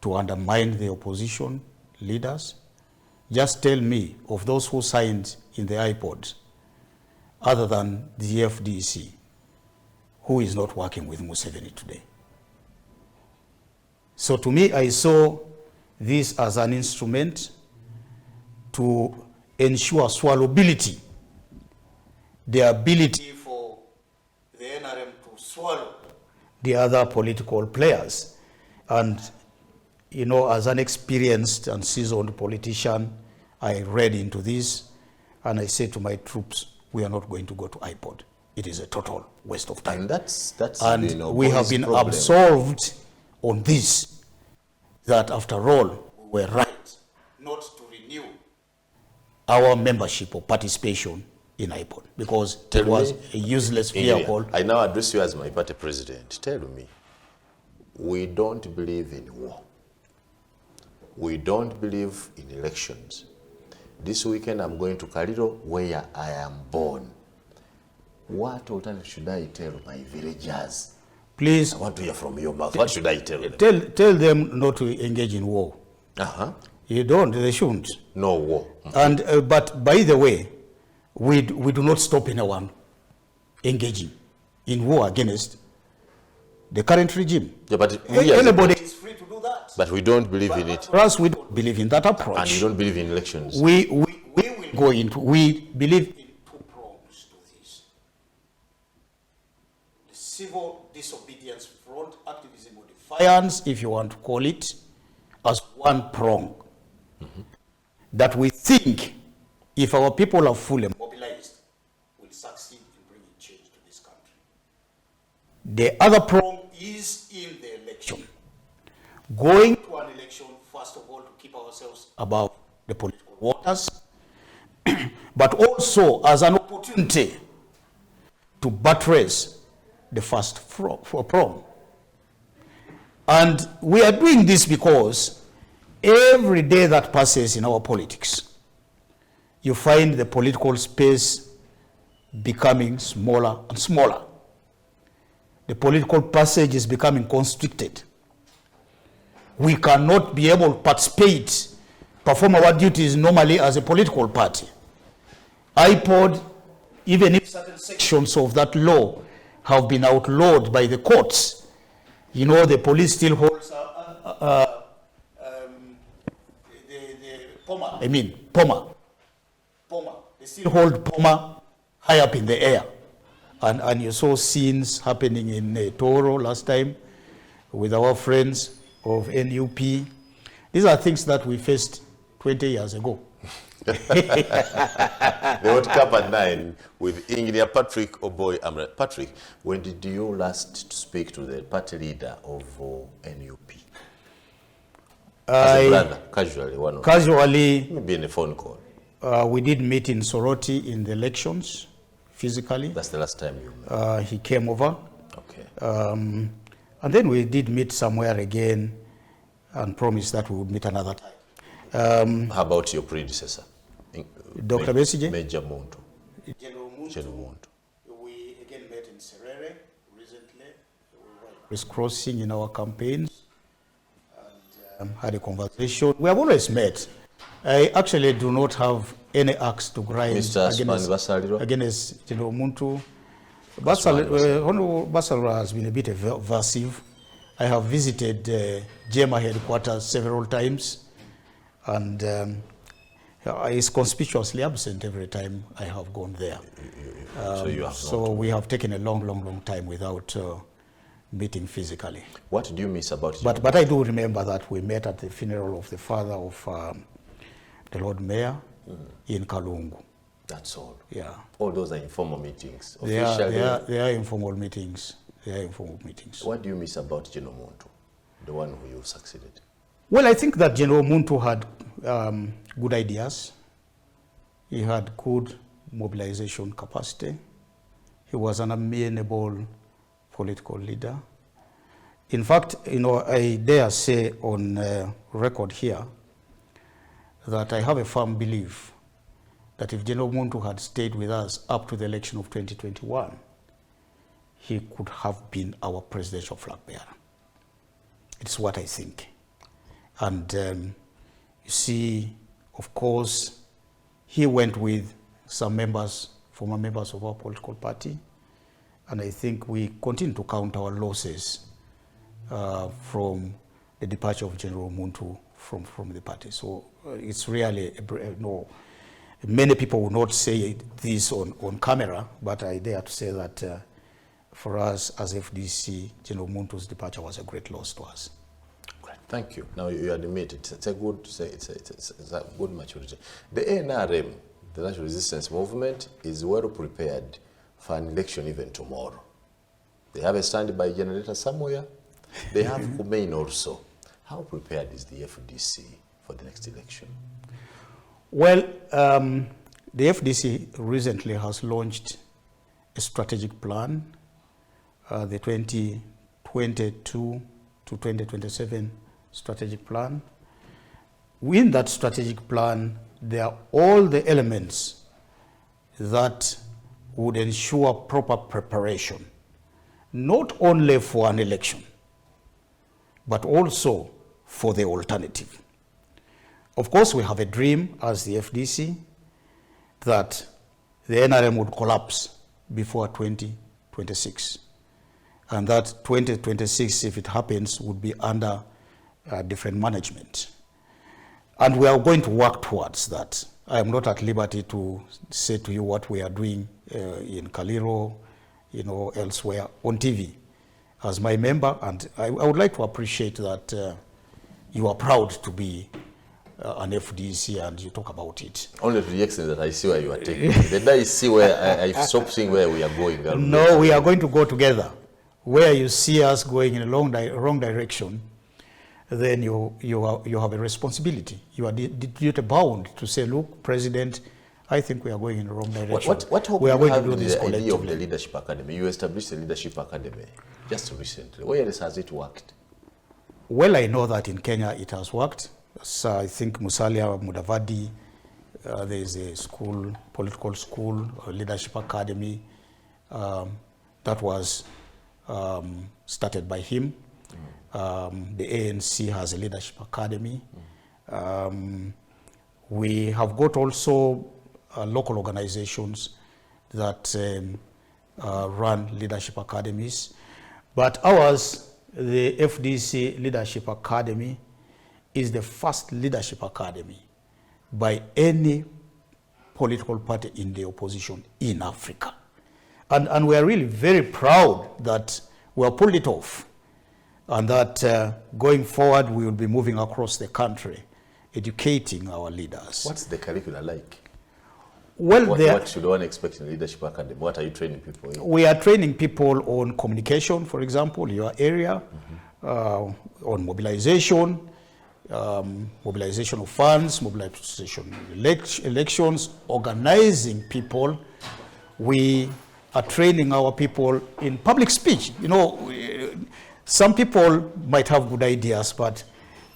to undermine the opposition leaders? Just tell me of those who signed in the iPod, other than the FDC, who is not working with Museveni today. So to me, I saw this as an instrument to ensure swallowability, the ability for the NRM to swallow the other political players. And, you know, as an experienced and seasoned politician, I read into this and I said to my troops, we are not going to go to iPod. It is a total waste of time. And that's and we have been absolved on this, that after all, we were right not to renew our membership or participation in iPod, because it was a useless vehicle. I now address you as my party president. Tell me, we don't believe in war. We don't believe in elections. This weekend I'm going to Kaliro, where I am born. What alternative should I tell my villagers? Please. I want to hear from your mouth. What should I tell them? Tell them not to engage in war. You don't, they shouldn't. No war. And, but by the way, we do not stop anyone engaging in war against the current regime. Yeah, but anybody is free to do that. But we don't believe in it. For us, we don't believe in that approach. And you don't believe in elections. We will go into, we believe in two prongs to this. The civil disobedience front, activism or defiance, if you want to call it, as one prong. That we think, if our people are fully mobilized, will succeed in bringing change to this country. The other prong is in the election. Going to an election, first of all, to keep ourselves above the political waters, but also as an opportunity to buttress the first prong. And we are doing this because every day that passes in our politics, you find the political space becoming smaller and smaller. The political passage is becoming constricted. We cannot be able to participate, perform our duties normally as a political party. IPOD, even if certain sections of that law have been outlawed by the courts, you know, the police still holds POMA. They still hold POMA high up in the air. And you saw scenes happening in Toro last time with our friends of NUP. These are things that we faced 20 years ago. The World Cup at 9 with Engineer Patrick Oboi Amuriat. Patrick, when did you last speak to the party leader of NUP? As a brother, casually. Casually. Maybe in a phone call. We did meet in Soroti in the elections, physically. That's the last time you met? He came over. Okay. And then we did meet somewhere again and promised that we would meet another time. How about your predecessor? Dr. Besige? Major Muntu. General Muntu. We again met in Serere recently. We were crossing in our campaigns and had a conversation. We have always met. I actually do not have any axe to grind against General Muntu. Honorable Basalwa has been a bit evasive. I have visited JEMA headquarters several times, and he's conspicuously absent every time I have gone there. So we have taken a long time without meeting physically. What do you miss about it? But I do remember that we met at the funeral of the father of the Lord Mayor in Kalungu. That's all? Yeah. All those are informal meetings? They are informal meetings. What do you miss about General Muntu, the one who you succeeded? Well, I think that General Muntu had good ideas. He had good mobilization capacity. He was an amenable political leader. In fact, you know, I dare say on record here that I have a firm belief that if General Muntu had stayed with us up to the election of 2021, he could have been our presidential flag bearer. It's what I think. And you see, of course, he went with some members, former members of our political party, and I think we continue to count our losses from the departure of General Muntu from the party. So it's really, many people will not say this on camera, but I dare to say that for us as FDC, General Muntu's departure was a great loss to us. Great, thank you. Now you admit it. It's a good maturity. The NRM, the National Resistance Movement, is well prepared for an election even tomorrow. They have a standby generator somewhere. They have Khomeini also. How prepared is the FDC for the next election? Well, the FDC recently has launched a strategic plan, the 2022 to 2027 strategic plan. Within that strategic plan, there are all the elements that would ensure proper preparation, not only for an election, but also for the alternative. Of course, we have a dream as the FDC that the NRM would collapse before 2026. And that 2026, if it happens, would be under different management. And we are going to work towards that. I am not at liberty to say to you what we are doing in Kaliro, elsewhere on TV as my member. And I would like to appreciate that you are proud to be an FDC and you talk about it. Only to the extent that I see where you are taking me. Then I see where I stop seeing where we are going. No, we are going to go together. Where you see us going in a wrong direction, then you have a responsibility. You are duty bound to say, look, President, I think we are going in the wrong direction. What hope we are going to do this collectively? The idea of the Leadership Academy. You established the Leadership Academy just recently. Where else has it worked? Well, I know that in Kenya it has worked. So I think Musalia Mudavadi, there is a school, political school, a leadership academy that was started by him. The ANC has a leadership academy. We have got also local organizations that run leadership academies. But ours, the FDC Leadership Academy, is the first leadership academy by any political party in the opposition in Africa. And we are really very proud that we have pulled it off, and that going forward we will be moving across the country, educating our leaders. What's the curriculum like? Well, what should one expect in the Leadership Academy? What are you training people in? We are training people on communication, for example, your area, on mobilization, mobilization of funds, mobilization elections, organizing people. We are training our people in public speech. You know, some people might have good ideas, but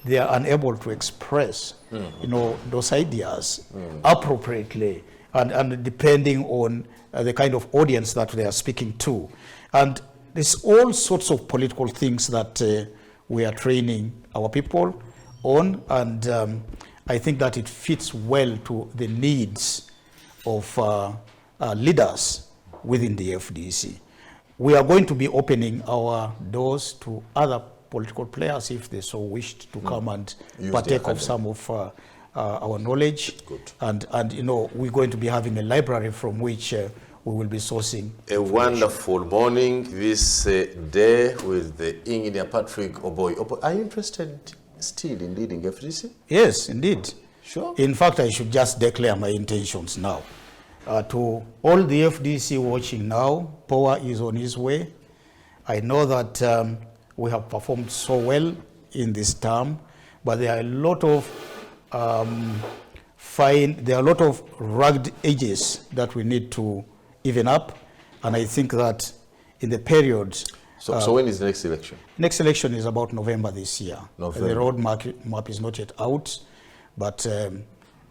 they are unable to express, you know, those ideas appropriately, and depending on the kind of audience that they are speaking to. And there's all sorts of political things that we are training our people on, and I think that it fits well to the needs of leaders within the FDC. We are going to be opening our doors to other political players if they so wished to come and partake of some of our knowledge. Good. And you know, we're going to be having a library from which we will be sourcing. A wonderful morning this day with the Engineer Patrick Oboi. Oboi, are you interested still in leading FDC? Yes, indeed. Sure. In fact, I should just declare my intentions now. To all the FDC watching now, power is on its way. I know that we have performed so well in this term, but there are a lot of rugged edges that we need to even up, and I think that in the period. So when is the next election? Next election is about November this year. November. The road map is not yet out, but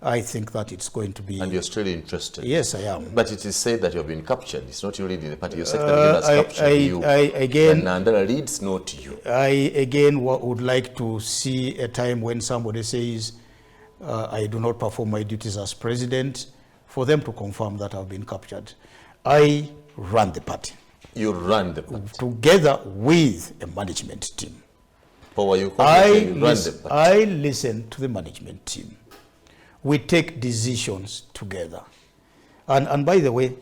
I think that it's going to be. And you're still interested? Yes, I am. But it is said that you've been captured. It's not you leading the party. Your secretary has captured you. Again, and Nandala leads, not you. I again would like to see a time when somebody says, I do not perform my duties as president, for them to confirm that I've been captured. I run the party. You run the party? Together with a management team. Power, you run the party. I listen to the management team. We take decisions together. And by the way,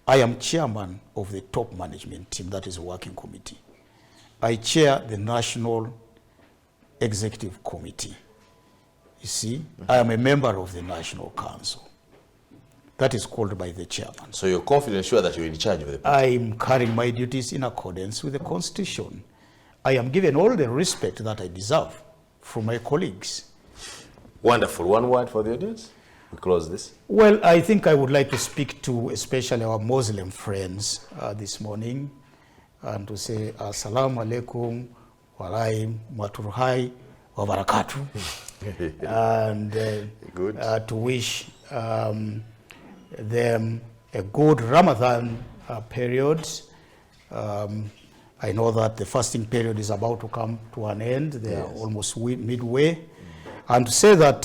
I am chairman of the top management team, that is a working committee. I chair the National Executive Committee. You see, I am a member of the National Council. That is called by the chairman. So you're confident, sure that you're in charge of the party? I am carrying my duties in accordance with the Constitution. I am given all the respect that I deserve from my colleagues. Wonderful. One word for the audience? We close this. Well, I think I would like to speak to especially our Muslim friends this morning and to say Assalamu alaikum wa rahmatullahi wa barakatuh. And to wish them a good Ramadan period. I know that the fasting period is about to come to an end. They are almost midway. And to say that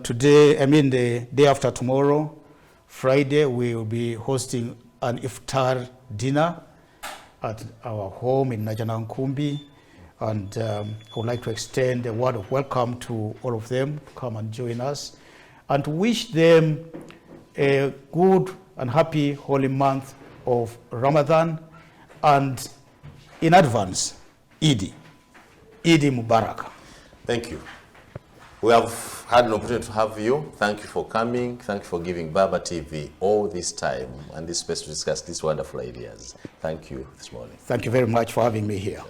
today, the day after tomorrow, Friday, we will be hosting an iftar dinner at our home in Najanankumbi. And I would like to extend a word of welcome to all of them to come and join us, and to wish them a good and happy holy month of Ramadan, and in advance, Eid Mubarak. Thank you. We have had an opportunity to have you. Thank you for coming. Thank you for giving Baba TV all this time and this space to discuss these wonderful ideas. Thank you this morning. Thank you very much for having me here.